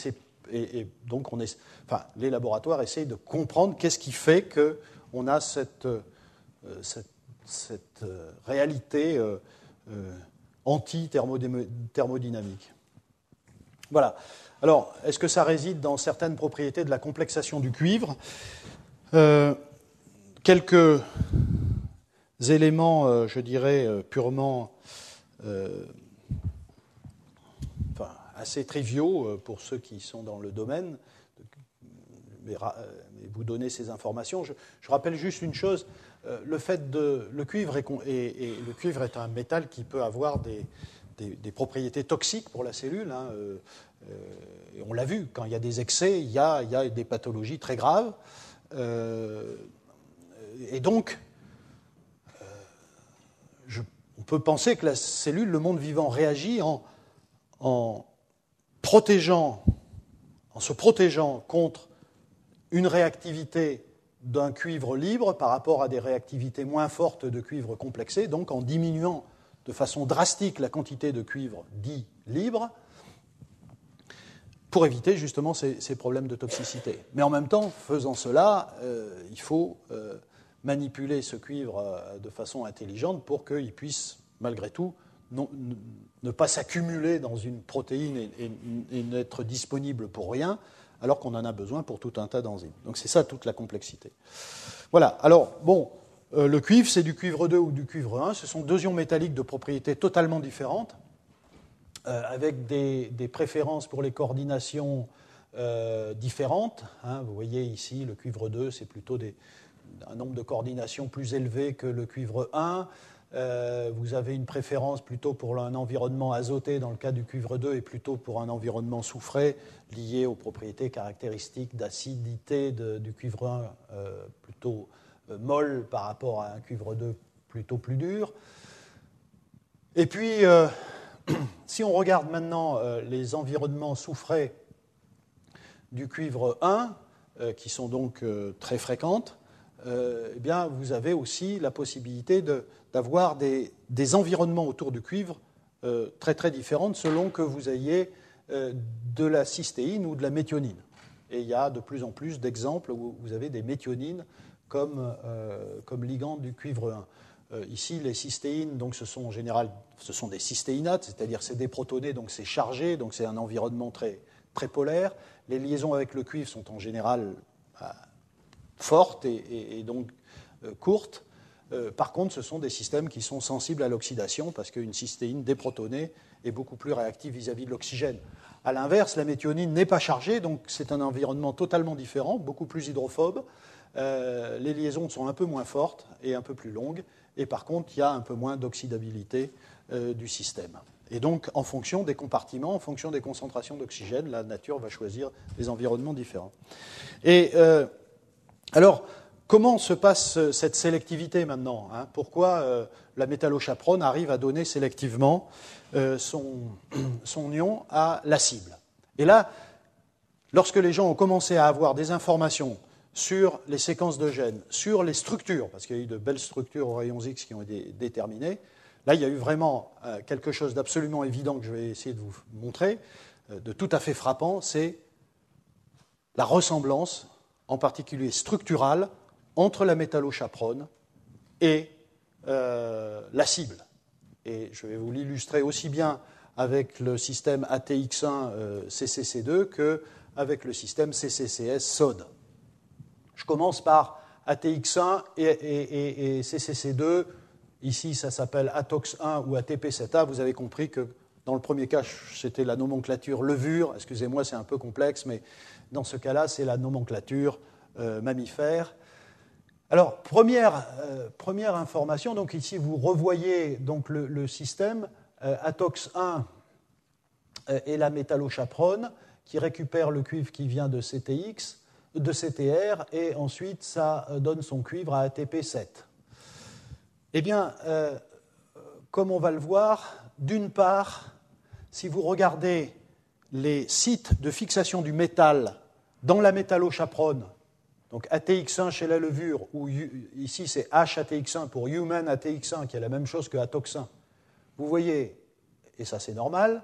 donc les laboratoires essayent de comprendre qu'est-ce qui fait qu'on a cette réalité anti-thermodynamique. Voilà. Alors, est-ce que ça réside dans certaines propriétés de la complexation du cuivre ? Quelques éléments, je dirais, purement assez triviaux pour ceux qui sont dans le domaine, mais vous donner ces informations. Je rappelle juste une chose, le cuivre est un métal qui peut avoir des propriétés toxiques pour la cellule. Hein, et on l'a vu, quand il y a des excès, il y a des pathologies très graves. Et donc, on peut penser que la cellule, le monde vivant, réagit en se protégeant contre une réactivité d'un cuivre libre par rapport à des réactivités moins fortes de cuivre complexé, donc en diminuant de façon drastique la quantité de cuivre dit libre, pour éviter justement ces problèmes de toxicité. Mais en même temps, faisant cela, il faut manipuler ce cuivre de façon intelligente pour qu'il puisse, malgré tout, ne pas s'accumuler dans une protéine et n'être disponible pour rien, alors qu'on en a besoin pour tout un tas d'enzymes. Donc c'est ça toute la complexité. Voilà, alors, le cuivre, c'est du cuivre 2 ou du cuivre 1. Ce sont deux ions métalliques de propriétés totalement différentes, avec des préférences pour les coordinations différentes. Hein. Vous voyez ici, le cuivre 2, c'est plutôt un nombre de coordinations plus élevé que le cuivre 1. Vous avez une préférence plutôt pour un environnement azoté dans le cas du cuivre 2 et plutôt pour un environnement soufré lié aux propriétés caractéristiques d'acidité du cuivre 1 plutôt molle par rapport à un cuivre 2 plutôt plus dur. Et puis, si on regarde maintenant les environnements soufrés du cuivre 1, qui sont donc très fréquentes, eh bien, vous avez aussi la possibilité d'avoir des environnements autour du cuivre très très différents selon que vous ayez de la cystéine ou de la méthionine. Et il y a de plus en plus d'exemples où vous avez des méthionines comme ligand du cuivre 1. Ici, les cystéines, donc ce sont en général des cystéinates, c'est-à-dire c'est déprotoné, donc c'est chargé, donc c'est un environnement très, très polaire. Les liaisons avec le cuivre sont en général fortes et donc courtes. Par contre, ce sont des systèmes qui sont sensibles à l'oxydation parce qu'une cystéine déprotonée est beaucoup plus réactive vis-à-vis de l'oxygène. À l'inverse, la méthionine n'est pas chargée, donc c'est un environnement totalement différent, beaucoup plus hydrophobe. Les liaisons sont un peu moins fortes et un peu plus longues, et par contre, il y a un peu moins d'oxydabilité du système. Et donc, en fonction des compartiments, en fonction des concentrations d'oxygène, la nature va choisir des environnements différents. Et alors, comment se passe cette sélectivité maintenant, hein ? Pourquoi la métallochaperone arrive à donner sélectivement son ion à la cible ? Et là, lorsque les gens ont commencé à avoir des informations sur les séquences de gènes, sur les structures, parce qu'il y a eu de belles structures aux rayons X qui ont été déterminées, là, il y a eu vraiment quelque chose d'absolument évident que je vais essayer de vous montrer, de tout à fait frappant, c'est la ressemblance, en particulier structurale, entre la métallochaperone et la cible. Et je vais vous l'illustrer aussi bien avec le système ATX1 CCC2 qu'avec le système CCCS SOD. Je commence par ATX1 et CCC2. Ici, ça s'appelle ATOX1 ou ATP7A. Vous avez compris que dans le premier cas, c'était la nomenclature levure. Excusez-moi, c'est un peu complexe, mais dans ce cas-là, c'est la nomenclature mammifère. Alors, première information, donc ici vous revoyez donc le système ATOX1 et la métallochaperone qui récupère le cuivre qui vient de CTX, de CTR, et ensuite ça donne son cuivre à ATP7. Eh bien, comme on va le voir, d'une part, si vous regardez les sites de fixation du métal dans la métallochaperone, Donc ATX1 chez la levure, ou ici c'est HATX1 pour Human ATX1, qui est la même chose que Atoxin. Vous voyez, et ça c'est normal,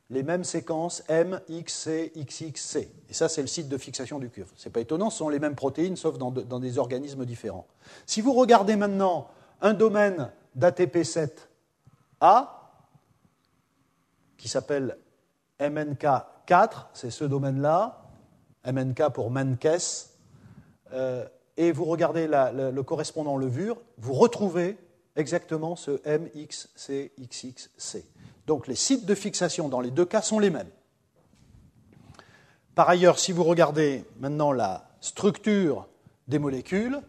les mêmes séquences M, X, C, XX, C. Et ça c'est le site de fixation du cuivre. Ce n'est pas étonnant, ce sont les mêmes protéines, sauf dans des organismes différents. Si vous regardez maintenant un domaine d'ATP7A, qui s'appelle MNK4, c'est ce domaine-là, MNK pour Menkes, et vous regardez le correspondant levure, vous retrouvez exactement ce MXCXXC. Donc les sites de fixation dans les deux cas sont les mêmes. Par ailleurs, si vous regardez maintenant la structure des molécules,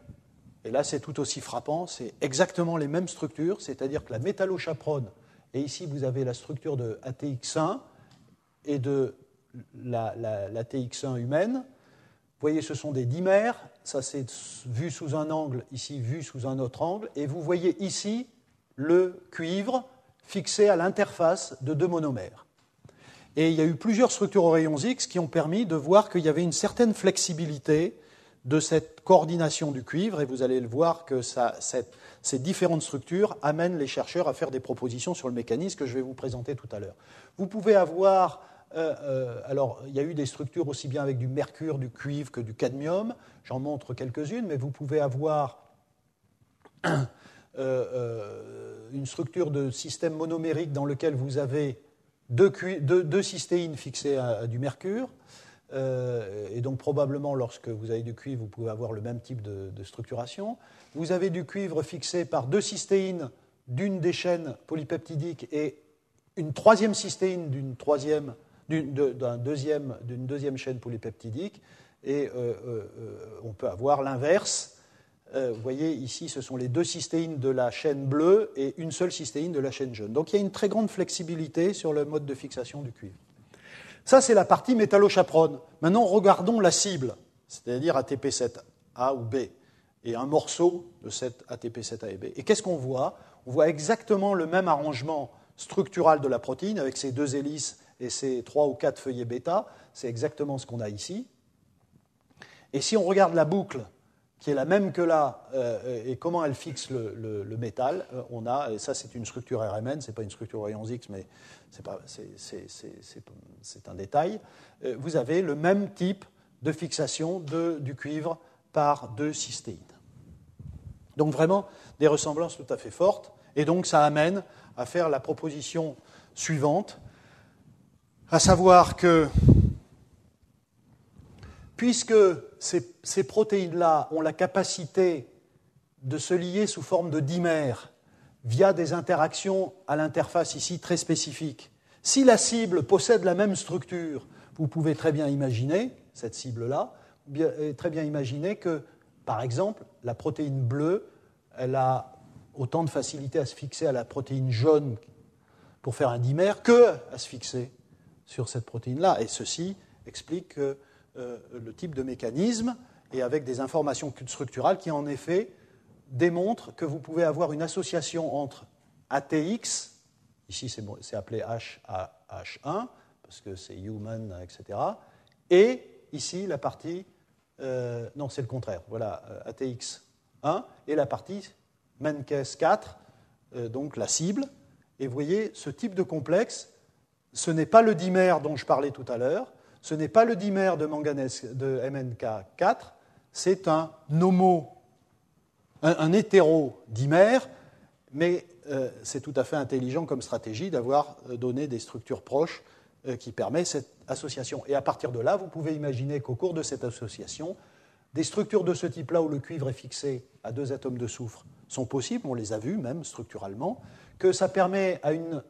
et là c'est tout aussi frappant, c'est exactement les mêmes structures, c'est-à-dire que la métallochaperone, et ici vous avez la structure de ATX1 et de l'ATX1 humaine. Vous voyez, ce sont des dimères, ça c'est vu sous un angle, ici vu sous un autre angle, et vous voyez ici le cuivre fixé à l'interface de deux monomères. Et il y a eu plusieurs structures aux rayons X qui ont permis de voir qu'il y avait une certaine flexibilité de cette coordination du cuivre, et vous allez le voir que ces différentes structures amènent les chercheurs à faire des propositions sur le mécanisme que je vais vous présenter tout à l'heure. Vous pouvez avoir... alors, il y a eu des structures aussi bien avec du mercure, du cuivre que du cadmium. J'en montre quelques-unes, mais vous pouvez avoir une structure de système monomérique dans lequel vous avez deux cystéines fixées à du mercure. Et donc, probablement, lorsque vous avez du cuivre, vous pouvez avoir le même type de structuration. Vous avez du cuivre fixé par deux cystéines d'une des chaînes polypeptidiques et une troisième cystéine d'une deuxième chaîne polypeptidique, et on peut avoir l'inverse. Vous voyez, ici, ce sont les deux cystéines de la chaîne bleue et une seule cystéine de la chaîne jaune. Donc il y a une très grande flexibilité sur le mode de fixation du cuivre. Ça, c'est la partie métallochaperone. Maintenant, regardons la cible, c'est-à-dire ATP7A ou B, et un morceau de cette ATP7A et B. Et qu'est-ce qu'on voit ? On voit exactement le même arrangement structural de la protéine, avec ces deux hélices et ces 3 ou 4 feuillets bêta, c'est exactement ce qu'on a ici. Et si on regarde la boucle, qui est la même que là, et comment elle fixe le métal, on a, et ça c'est une structure RMN, ce n'est pas une structure rayons X, mais c'est un détail, vous avez le même type de fixation du cuivre par deux cystéines. Donc vraiment des ressemblances tout à fait fortes, et donc ça amène à faire la proposition suivante, à savoir que, puisque ces protéines-là ont la capacité de se lier sous forme de dimères via des interactions à l'interface ici très spécifiques, si la cible possède la même structure, vous pouvez très bien imaginer, cette cible-là, très bien imaginer que, par exemple, la protéine bleue, elle a autant de facilité à se fixer à la protéine jaune pour faire un dimère qu'à se fixer sur cette protéine-là. Et ceci explique le type de mécanisme, et avec des informations structurales qui, en effet, démontrent que vous pouvez avoir une association entre ATX, ici c'est appelé HAH1, parce que c'est human, etc., et ici la partie, non c'est le contraire, voilà, ATX1, et la partie Menkes4, donc la cible, et vous voyez, ce type de complexe, ce n'est pas le dimère dont je parlais tout à l'heure, ce n'est pas le dimère de manganèse de MNK4, c'est un hétérodimère, mais c'est tout à fait intelligent comme stratégie d'avoir donné des structures proches qui permettent cette association. Et à partir de là, vous pouvez imaginer qu'au cours de cette association, des structures de ce type-là où le cuivre est fixé à deux atomes de soufre sont possibles, on les a vus même structuralement, que ça permet à une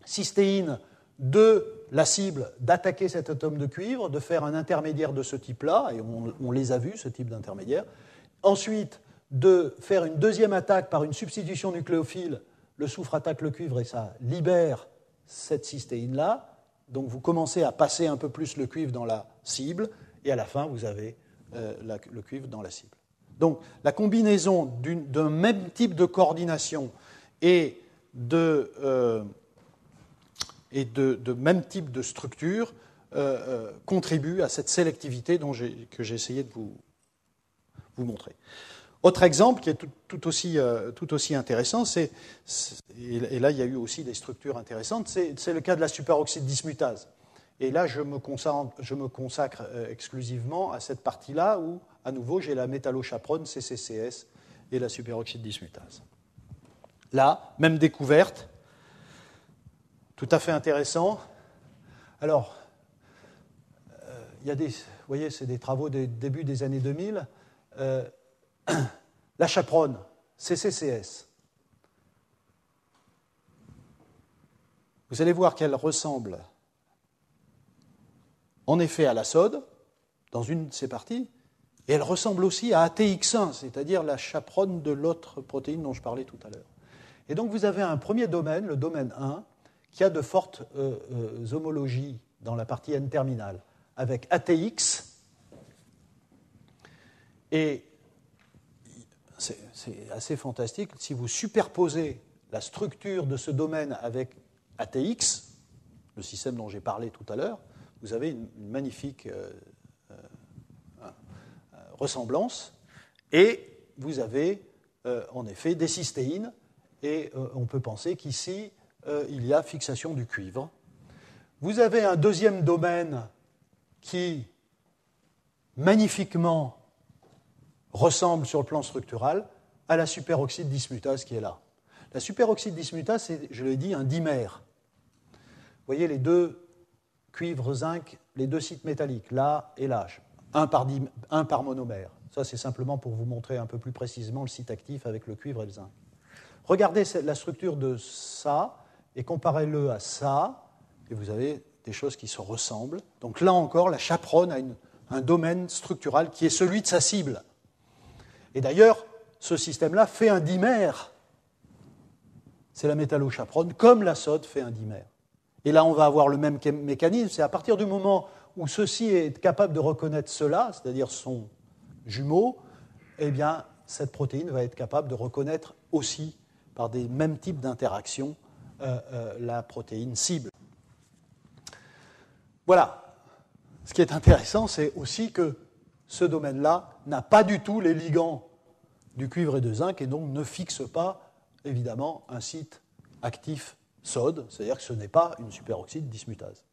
cystéine de la cible d'attaquer cet atome de cuivre, de faire un intermédiaire de ce type-là, et on les a vus, ce type d'intermédiaire. Ensuite, de faire une deuxième attaque par une substitution nucléophile, le soufre attaque le cuivre et ça libère cette cystéine-là. Donc vous commencez à passer un peu plus le cuivre dans la cible, et à la fin, vous avez le cuivre dans la cible. Donc la combinaison d'un même type de coordination et de même type de structure contribuent à cette sélectivité que j'ai essayé de vous montrer. Autre exemple qui est tout aussi intéressant, et là il y a eu aussi des structures intéressantes, c'est le cas de la superoxyde dismutase. Et là je me consacre exclusivement à cette partie-là où, à nouveau, j'ai la métallochaperone, CCCS et la superoxyde dismutase. Là, même découverte, tout à fait intéressant. Alors, il y a vous voyez, c'est des travaux des début des années 2000. La chaperone, CCCS. Vous allez voir qu'elle ressemble en effet à la sode, dans une de ses parties, et elle ressemble aussi à ATX1, c'est-à-dire la chaperone de l'autre protéine dont je parlais tout à l'heure. Et donc vous avez un premier domaine, le domaine 1, qui a de fortes homologies dans la partie N-terminale, avec ATX, et c'est assez fantastique, si vous superposez la structure de ce domaine avec ATX, le système dont j'ai parlé tout à l'heure, vous avez une magnifique ressemblance, et vous avez en effet des cystéines, et on peut penser qu'ici, il y a fixation du cuivre. Vous avez un deuxième domaine qui, magnifiquement, ressemble sur le plan structural à la superoxyde dismutase qui est là. La superoxyde dismutase, c'est, je l'ai dit, un dimère. Vous voyez les deux cuivre, zinc, les deux sites métalliques, là et là, un par monomère. Ça, c'est simplement pour vous montrer un peu plus précisément le site actif avec le cuivre et le zinc. Regardez la structure de ça et comparez-le à ça, et vous avez des choses qui se ressemblent. Donc là encore, la chaperone a un domaine structural qui est celui de sa cible. Et d'ailleurs, ce système-là fait un dimère. C'est la métallochaperone, comme la sode fait un dimère. Et là, on va avoir le même mécanisme. C'est à partir du moment où ceci est capable de reconnaître cela, c'est-à-dire son jumeau, eh bien, cette protéine va être capable de reconnaître aussi, par des mêmes types d'interactions, la protéine cible. Voilà. Ce qui est intéressant, c'est aussi que ce domaine-là n'a pas du tout les ligands du cuivre et de zinc et donc ne fixe pas, évidemment, un site actif sode, c'est-à-dire que ce n'est pas une superoxyde dismutase.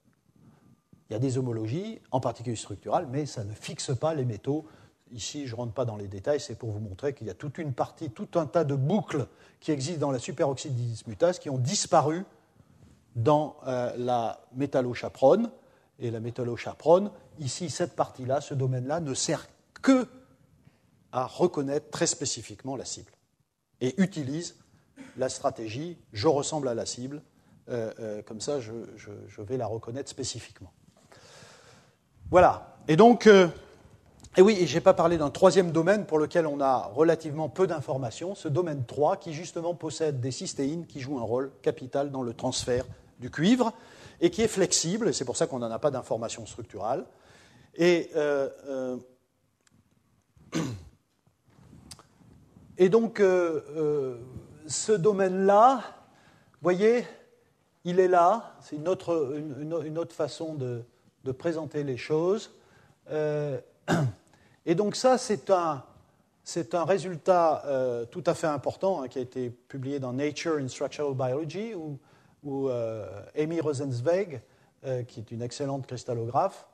Il y a des homologies, en particulier structurales, mais ça ne fixe pas les métaux. Ici, je ne rentre pas dans les détails, c'est pour vous montrer qu'il y a toute une partie, tout un tas de boucles qui existent dans la superoxyde dismutase qui ont disparu dans la métallochaperone. Et la métallochaperone, ici, cette partie-là, ce domaine-là, ne sert que à reconnaître très spécifiquement la cible et utilise la stratégie « je ressemble à la cible », comme ça je vais la reconnaître spécifiquement. Voilà. Et donc, et oui, je n'ai pas parlé d'un troisième domaine pour lequel on a relativement peu d'informations, ce domaine 3 qui justement possède des cystéines qui jouent un rôle capital dans le transfert du cuivre et qui est flexible, et c'est pour ça qu'on n'en a pas d'informations structurales. Et donc, ce domaine-là, vous voyez, il est là, c'est une autre façon de présenter les choses. Et donc ça, c'est un résultat tout à fait important qui a été publié dans Nature in Structural Biology, où Amy Rosenzweig, qui est une excellente cristallographe,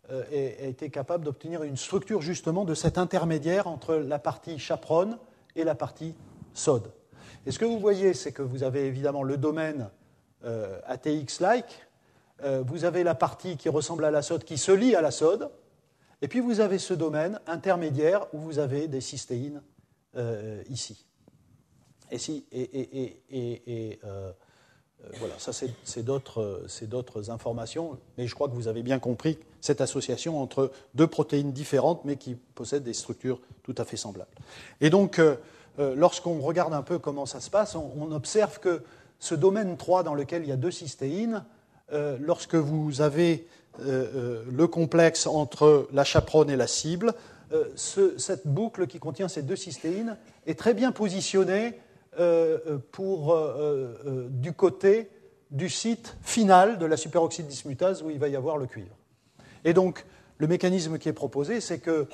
a été capable d'obtenir une structure justement de cet intermédiaire entre la partie chaperone et la partie sode. Et ce que vous voyez, c'est que vous avez évidemment le domaine ATX-like, vous avez la partie qui ressemble à la sode qui se lie à la sode, et puis vous avez ce domaine intermédiaire où vous avez des cystéines ici. Voilà, ça c'est d'autres informations, mais je crois que vous avez bien compris cette association entre deux protéines différentes, mais qui possèdent des structures tout à fait semblables. Et donc, lorsqu'on regarde un peu comment ça se passe, on observe que ce domaine 3 dans lequel il y a deux cystéines, lorsque vous avez le complexe entre la chaperone et la cible, cette boucle qui contient ces deux cystéines est très bien positionnée du côté du site final de la superoxyde dismutase où il va y avoir le cuivre. Et donc, le mécanisme qui est proposé, c'est que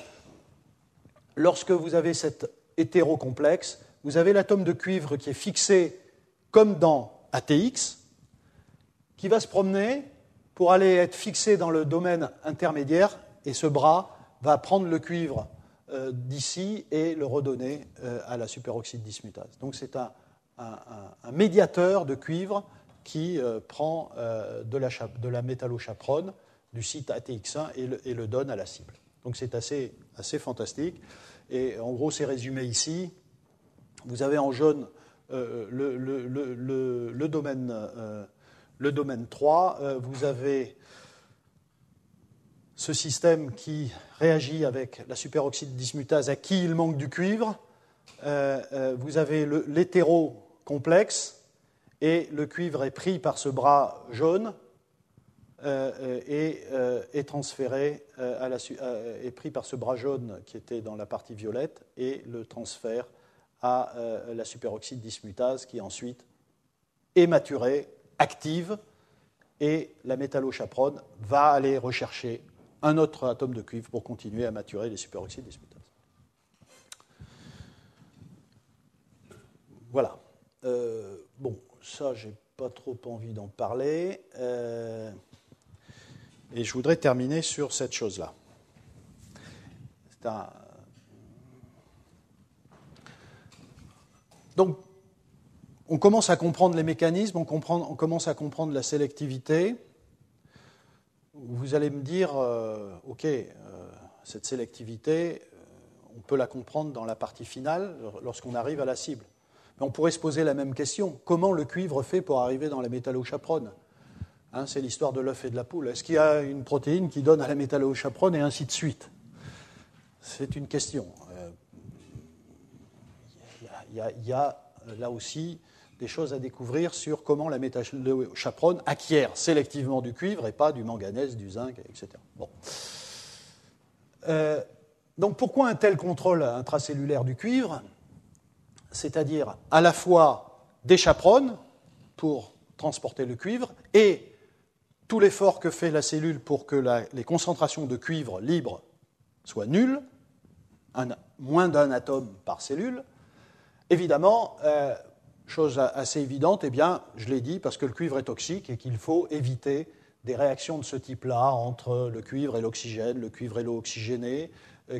lorsque vous avez cet hétérocomplexe, vous avez l'atome de cuivre qui est fixé comme dans ATX, qui va se promener pour aller être fixé dans le domaine intermédiaire, et ce bras va prendre le cuivre d'ici et le redonner à la superoxyde dismutase. Donc c'est un médiateur de cuivre qui prend de la métallochaperone du site ATX1 et le donne à la cible. Donc c'est assez fantastique. Et en gros, c'est résumé ici. Vous avez en jaune le domaine 3. Vous avez ce système qui réagit avec la superoxyde dismutase à qui il manque du cuivre. Vous avez l'hétérocomplexe et le cuivre est pris par ce bras jaune et est transféré est pris par ce bras jaune qui était dans la partie violette et le transfère à la superoxyde dismutase qui ensuite est maturée, active, et la métallochaperone va aller rechercher un autre atome de cuivre pour continuer à maturer les superoxydes dismutases. Voilà. Bon, ça, j'ai pas trop envie d'en parler. Et je voudrais terminer sur cette chose-là. Donc, on commence à comprendre les mécanismes, on commence à comprendre la sélectivité. Vous allez me dire, OK, cette sélectivité, on peut la comprendre dans la partie finale, lorsqu'on arrive à la cible. Mais on pourrait se poser la même question. Comment le cuivre fait pour arriver dans la métallochaperone ? C'est l'histoire de l'œuf et de la poule. Est-ce qu'il y a une protéine qui donne à la métallochaperone et ainsi de suite ? C'est une question. Il y a là aussi des choses à découvrir sur comment la métallochaperone acquiert sélectivement du cuivre et pas du manganèse, du zinc, etc. Bon. Donc pourquoi un tel contrôle intracellulaire du cuivre ? C'est-à-dire à la fois des chaperones pour transporter le cuivre et tout l'effort que fait la cellule pour que les concentrations de cuivre libre soient nulles, moins d'un atome par cellule. Évidemment, chose assez évidente, eh bien, je l'ai dit, parce que le cuivre est toxique et qu'il faut éviter des réactions de ce type-là entre le cuivre et l'oxygène, le cuivre et l'eau oxygénée,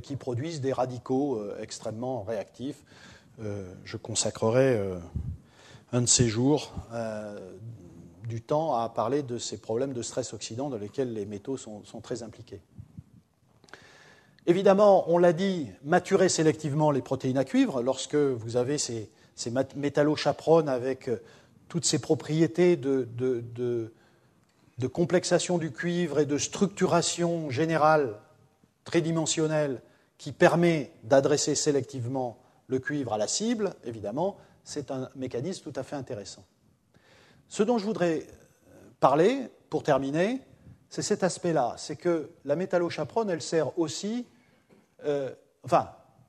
qui produisent des radicaux extrêmement réactifs. Je consacrerai un de ces jours du temps à parler de ces problèmes de stress oxydant dans lesquels les métaux sont très impliqués. Évidemment, on l'a dit, maturer sélectivement les protéines à cuivre, lorsque vous avez ces métallochaperones avec toutes ces propriétés de complexation du cuivre et de structuration générale tridimensionnelle qui permet d'adresser sélectivement le cuivre à la cible, évidemment, c'est un mécanisme tout à fait intéressant. Ce dont je voudrais parler, pour terminer, c'est cet aspect-là, c'est que la métallochaperone, elle sert aussi,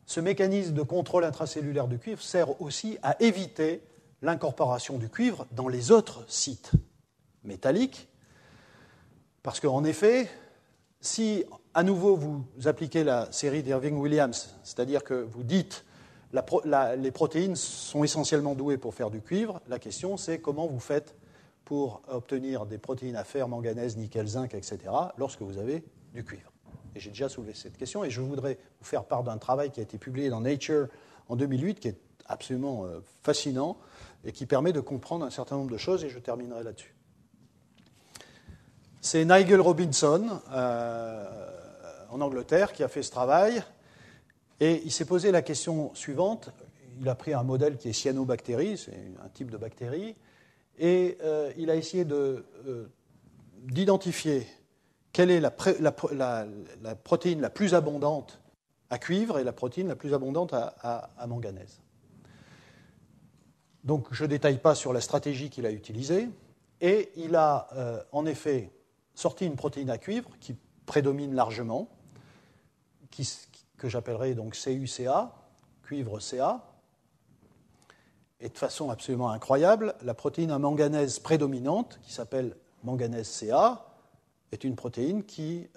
ce mécanisme de contrôle intracellulaire du cuivre sert aussi à éviter l'incorporation du cuivre dans les autres sites métalliques, parce qu'en effet, si à nouveau vous appliquez la série d'Irving-Williams, c'est-à-dire que vous dites les protéines sont essentiellement douées pour faire du cuivre. La question, c'est comment vous faites pour obtenir des protéines à fer, manganèse, nickel, zinc, etc., lorsque vous avez du cuivre. Et j'ai déjà soulevé cette question, et je voudrais vous faire part d'un travail qui a été publié dans Nature en 2008, qui est absolument fascinant, et qui permet de comprendre un certain nombre de choses, et je terminerai là-dessus. C'est Nigel Robinson, en Angleterre, qui a fait ce travail. Et il s'est posé la question suivante. Il a pris un modèle qui est cyanobactérie, c'est un type de bactérie, et il a essayé d'identifier quelle est la protéine la plus abondante à cuivre et la protéine la plus abondante à manganèse. Donc je ne détaille pas sur la stratégie qu'il a utilisée, et il a en effet sorti une protéine à cuivre qui prédomine largement, que j'appellerai donc CuCa, cuivre Ca. Et de façon absolument incroyable, la protéine à manganèse prédominante, qui s'appelle manganèse Ca, est une protéine qui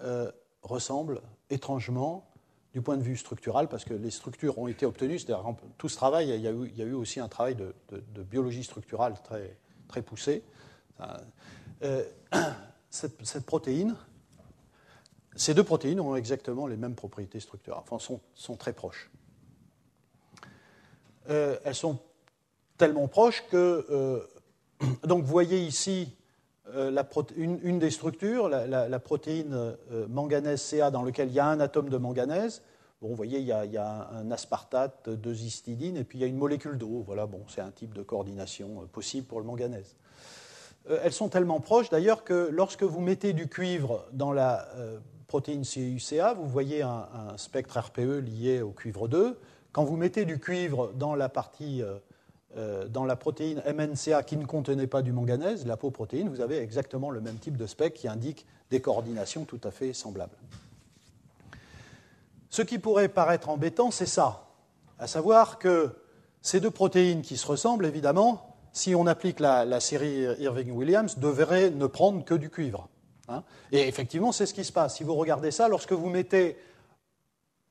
ressemble étrangement du point de vue structural, parce que les structures ont été obtenues, c'est-à-dire tout ce travail, il y a eu aussi un travail de biologie structurale très, très poussé. Cette protéine, ces deux protéines ont exactement les mêmes propriétés structurales, enfin sont très proches. Elles sont tellement proches que, donc vous voyez ici une des structures, la protéine manganèse CA dans laquelle il y a un atome de manganèse. Bon, vous voyez, il y a un aspartate, 2 histidine, et puis il y a une molécule d'eau. Voilà, bon, c'est un type de coordination possible pour le manganèse. Elles sont tellement proches, d'ailleurs, que lorsque vous mettez du cuivre dans la protéine CUCA, vous voyez un spectre RPE lié au cuivre 2. Quand vous mettez du cuivre dans la partie dans la protéine MNCA qui ne contenait pas du manganèse, l'apoprotéine, vous avez exactement le même type de spectre qui indique des coordinations tout à fait semblables. Ce qui pourrait paraître embêtant, c'est ça, à savoir que ces deux protéines qui se ressemblent, évidemment, si on applique la série Irving-Williams, devraient ne prendre que du cuivre. Hein. Et effectivement, c'est ce qui se passe. Si vous regardez ça, lorsque vous mettez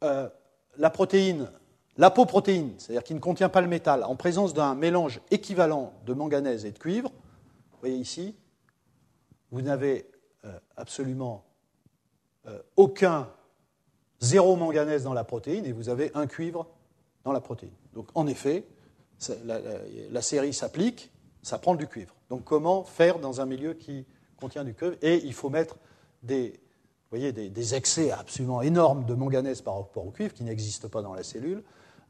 la protéine, l'apoprotéine, c'est-à-dire qui ne contient pas le métal, en présence d'un mélange équivalent de manganèse et de cuivre, vous voyez ici, vous n'avez absolument aucun zéro manganèse dans la protéine et vous avez un cuivre dans la protéine. Donc en effet, la série s'applique, ça prend du cuivre. Donc comment faire dans un milieu qui contient du cuivre? Et il faut mettre des excès absolument énormes de manganèse par rapport au cuivre qui n'existent pas dans la cellule,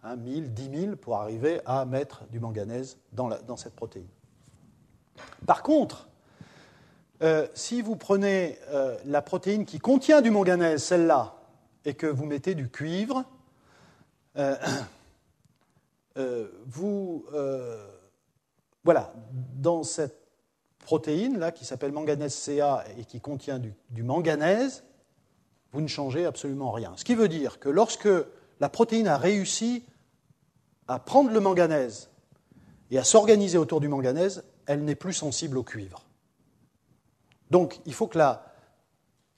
1000, 10 000 pour arriver à mettre du manganèse dans cette protéine. Par contre, si vous prenez la protéine qui contient du manganèse, celle-là, et que vous mettez du cuivre, voilà, dans cette protéine-là qui s'appelle manganèse CA et qui contient du manganèse, vous ne changez absolument rien. Ce qui veut dire que lorsque la protéine a réussi à prendre le manganèse et à s'organiser autour du manganèse, elle n'est plus sensible au cuivre. Donc, il faut que la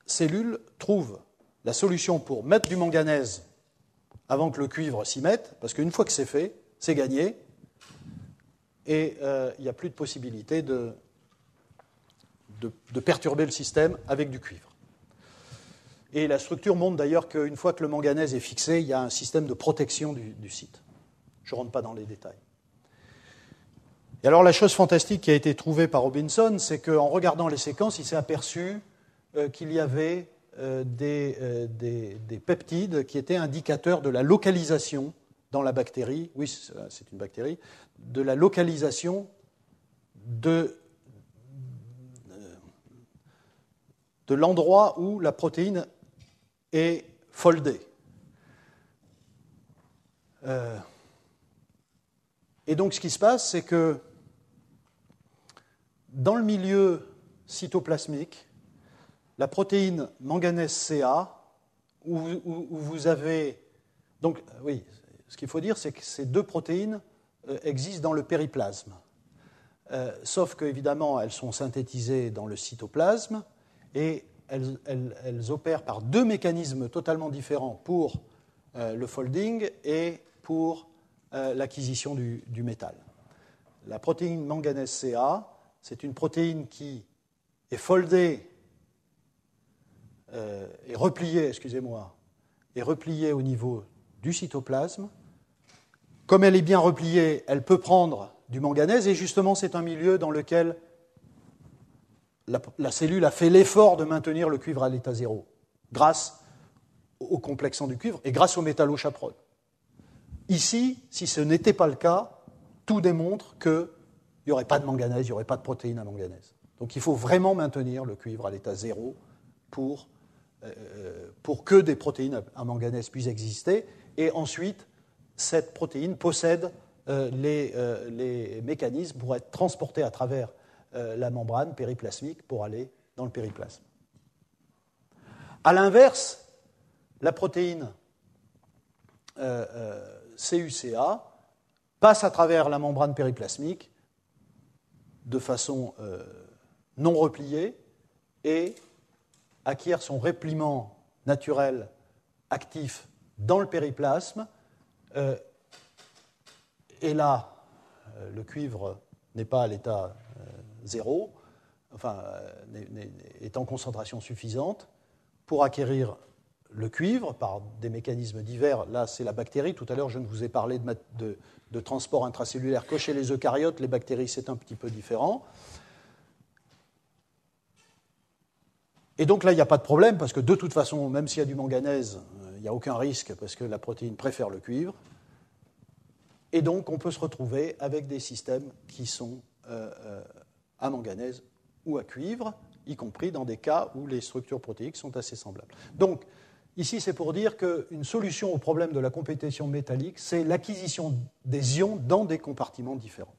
cellule trouve la solution pour mettre du manganèse avant que le cuivre s'y mette, parce qu'une fois que c'est fait, c'est gagné, et il n'y a plus de possibilité de perturber le système avec du cuivre. Et la structure montre d'ailleurs qu'une fois que le manganèse est fixé, il y a un système de protection du site. Je ne rentre pas dans les détails. Et alors la chose fantastique qui a été trouvée par Robinson, c'est qu'en regardant les séquences, il s'est aperçu qu'il y avait des peptides qui étaient indicateurs de la localisation dans la bactérie, oui, c'est une bactérie, de la localisation de l'endroit où la protéine est foldée. Et donc ce qui se passe, c'est que dans le milieu cytoplasmique, la protéine manganèse CA, où vous avez... Donc, oui, ce qu'il faut dire, c'est que ces deux protéines existent dans le périplasme. Sauf qu'évidemment, elles sont synthétisées dans le cytoplasme et elles opèrent par deux mécanismes totalement différents pour le folding et pour l'acquisition du métal. La protéine manganèse CA, c'est une protéine qui est foldée est repliée au niveau du cytoplasme. Comme elle est bien repliée, elle peut prendre du manganèse, et justement, c'est un milieu dans lequel la cellule a fait l'effort de maintenir le cuivre à l'état zéro, grâce au complexant du cuivre et grâce au métallochaperone. Ici, si ce n'était pas le cas, tout démontre qu'il n'y aurait pas de manganèse, il n'y aurait pas de protéine à manganèse. Donc il faut vraiment maintenir le cuivre à l'état zéro pour que des protéines à manganèse puissent exister. Et ensuite, cette protéine possède les mécanismes pour être transportée à travers la membrane périplasmique pour aller dans le périplasme. À l'inverse, la protéine CUCA passe à travers la membrane périplasmique de façon non repliée et acquiert son répliement naturel actif dans le périplasme. Et là, le cuivre n'est pas à l'état 0, enfin, est en concentration suffisante pour acquérir le cuivre par des mécanismes divers. Là, c'est la bactérie. Tout à l'heure, je ne vous ai parlé de transport intracellulaire que chez les eucaryotes. Les bactéries, c'est un petit peu différent. Et donc là, il n'y a pas de problème, parce que de toute façon, même s'il y a du manganèse, il n'y a aucun risque, parce que la protéine préfère le cuivre. Et donc, on peut se retrouver avec des systèmes qui sont à manganèse ou à cuivre, y compris dans des cas où les structures protéiques sont assez semblables. Donc, ici, c'est pour dire qu'une solution au problème de la compétition métallique, c'est l'acquisition des ions dans des compartiments différents.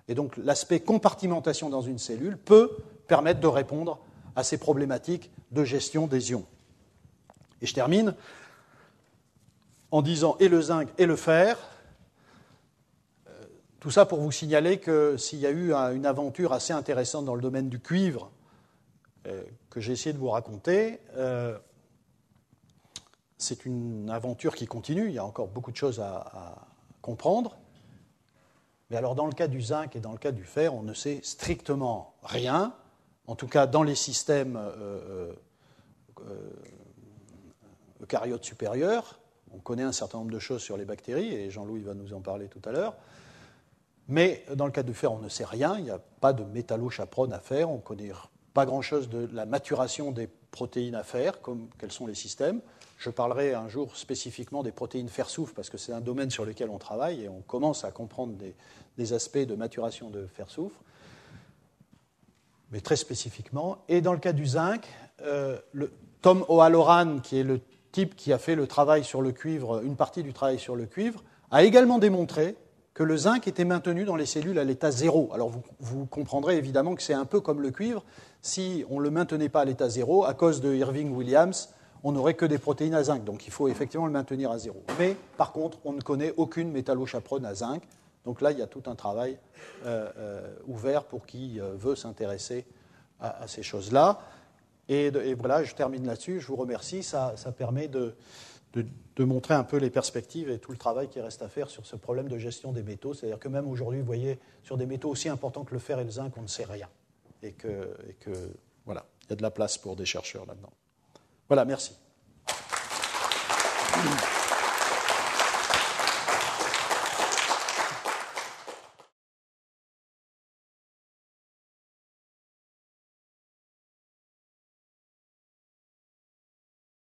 Et donc, l'aspect compartimentation dans une cellule peut permettre de répondre à ces problématiques de gestion des ions. Et je termine en disant et le zinc et le fer. Tout ça pour vous signaler que s'il y a eu une aventure assez intéressante dans le domaine du cuivre que j'ai essayé de vous raconter, c'est une aventure qui continue, il y a encore beaucoup de choses à comprendre. Mais alors dans le cas du zinc et dans le cas du fer, on ne sait strictement rien, en tout cas dans les systèmes eucaryotes supérieurs. On connaît un certain nombre de choses sur les bactéries, et Jean-Louis va nous en parler tout à l'heure. Mais dans le cas du fer, on ne sait rien, il n'y a pas de métallochaperone à faire, on ne connaît pas grand-chose de la maturation des protéines à faire, comme quels sont les systèmes. Je parlerai un jour spécifiquement des protéines fer-soufre, parce que c'est un domaine sur lequel on travaille, et on commence à comprendre des aspects de maturation de fer-soufre, mais très spécifiquement. Et dans le cas du zinc, Tom O'Halloran, qui est le type qui a fait le travail sur le cuivre, une partie du travail sur le cuivre, a également démontré que le zinc était maintenu dans les cellules à l'état 0. Alors vous comprendrez évidemment que c'est un peu comme le cuivre. Si on ne le maintenait pas à l'état 0, à cause de Irving Williams, on n'aurait que des protéines à zinc. Donc il faut effectivement le maintenir à 0. Mais par contre, on ne connaît aucune métallochaperone à zinc. Donc là, il y a tout un travail ouvert pour qui veut s'intéresser à ces choses-là. Et voilà, je termine là-dessus. Je vous remercie. Ça permet de montrer un peu les perspectives et tout le travail qui reste à faire sur ce problème de gestion des métaux. C'est-à-dire que même aujourd'hui, vous voyez, sur des métaux aussi importants que le fer et le zinc, on ne sait rien. Et que voilà, il y a de la place pour des chercheurs là-dedans. Voilà, merci.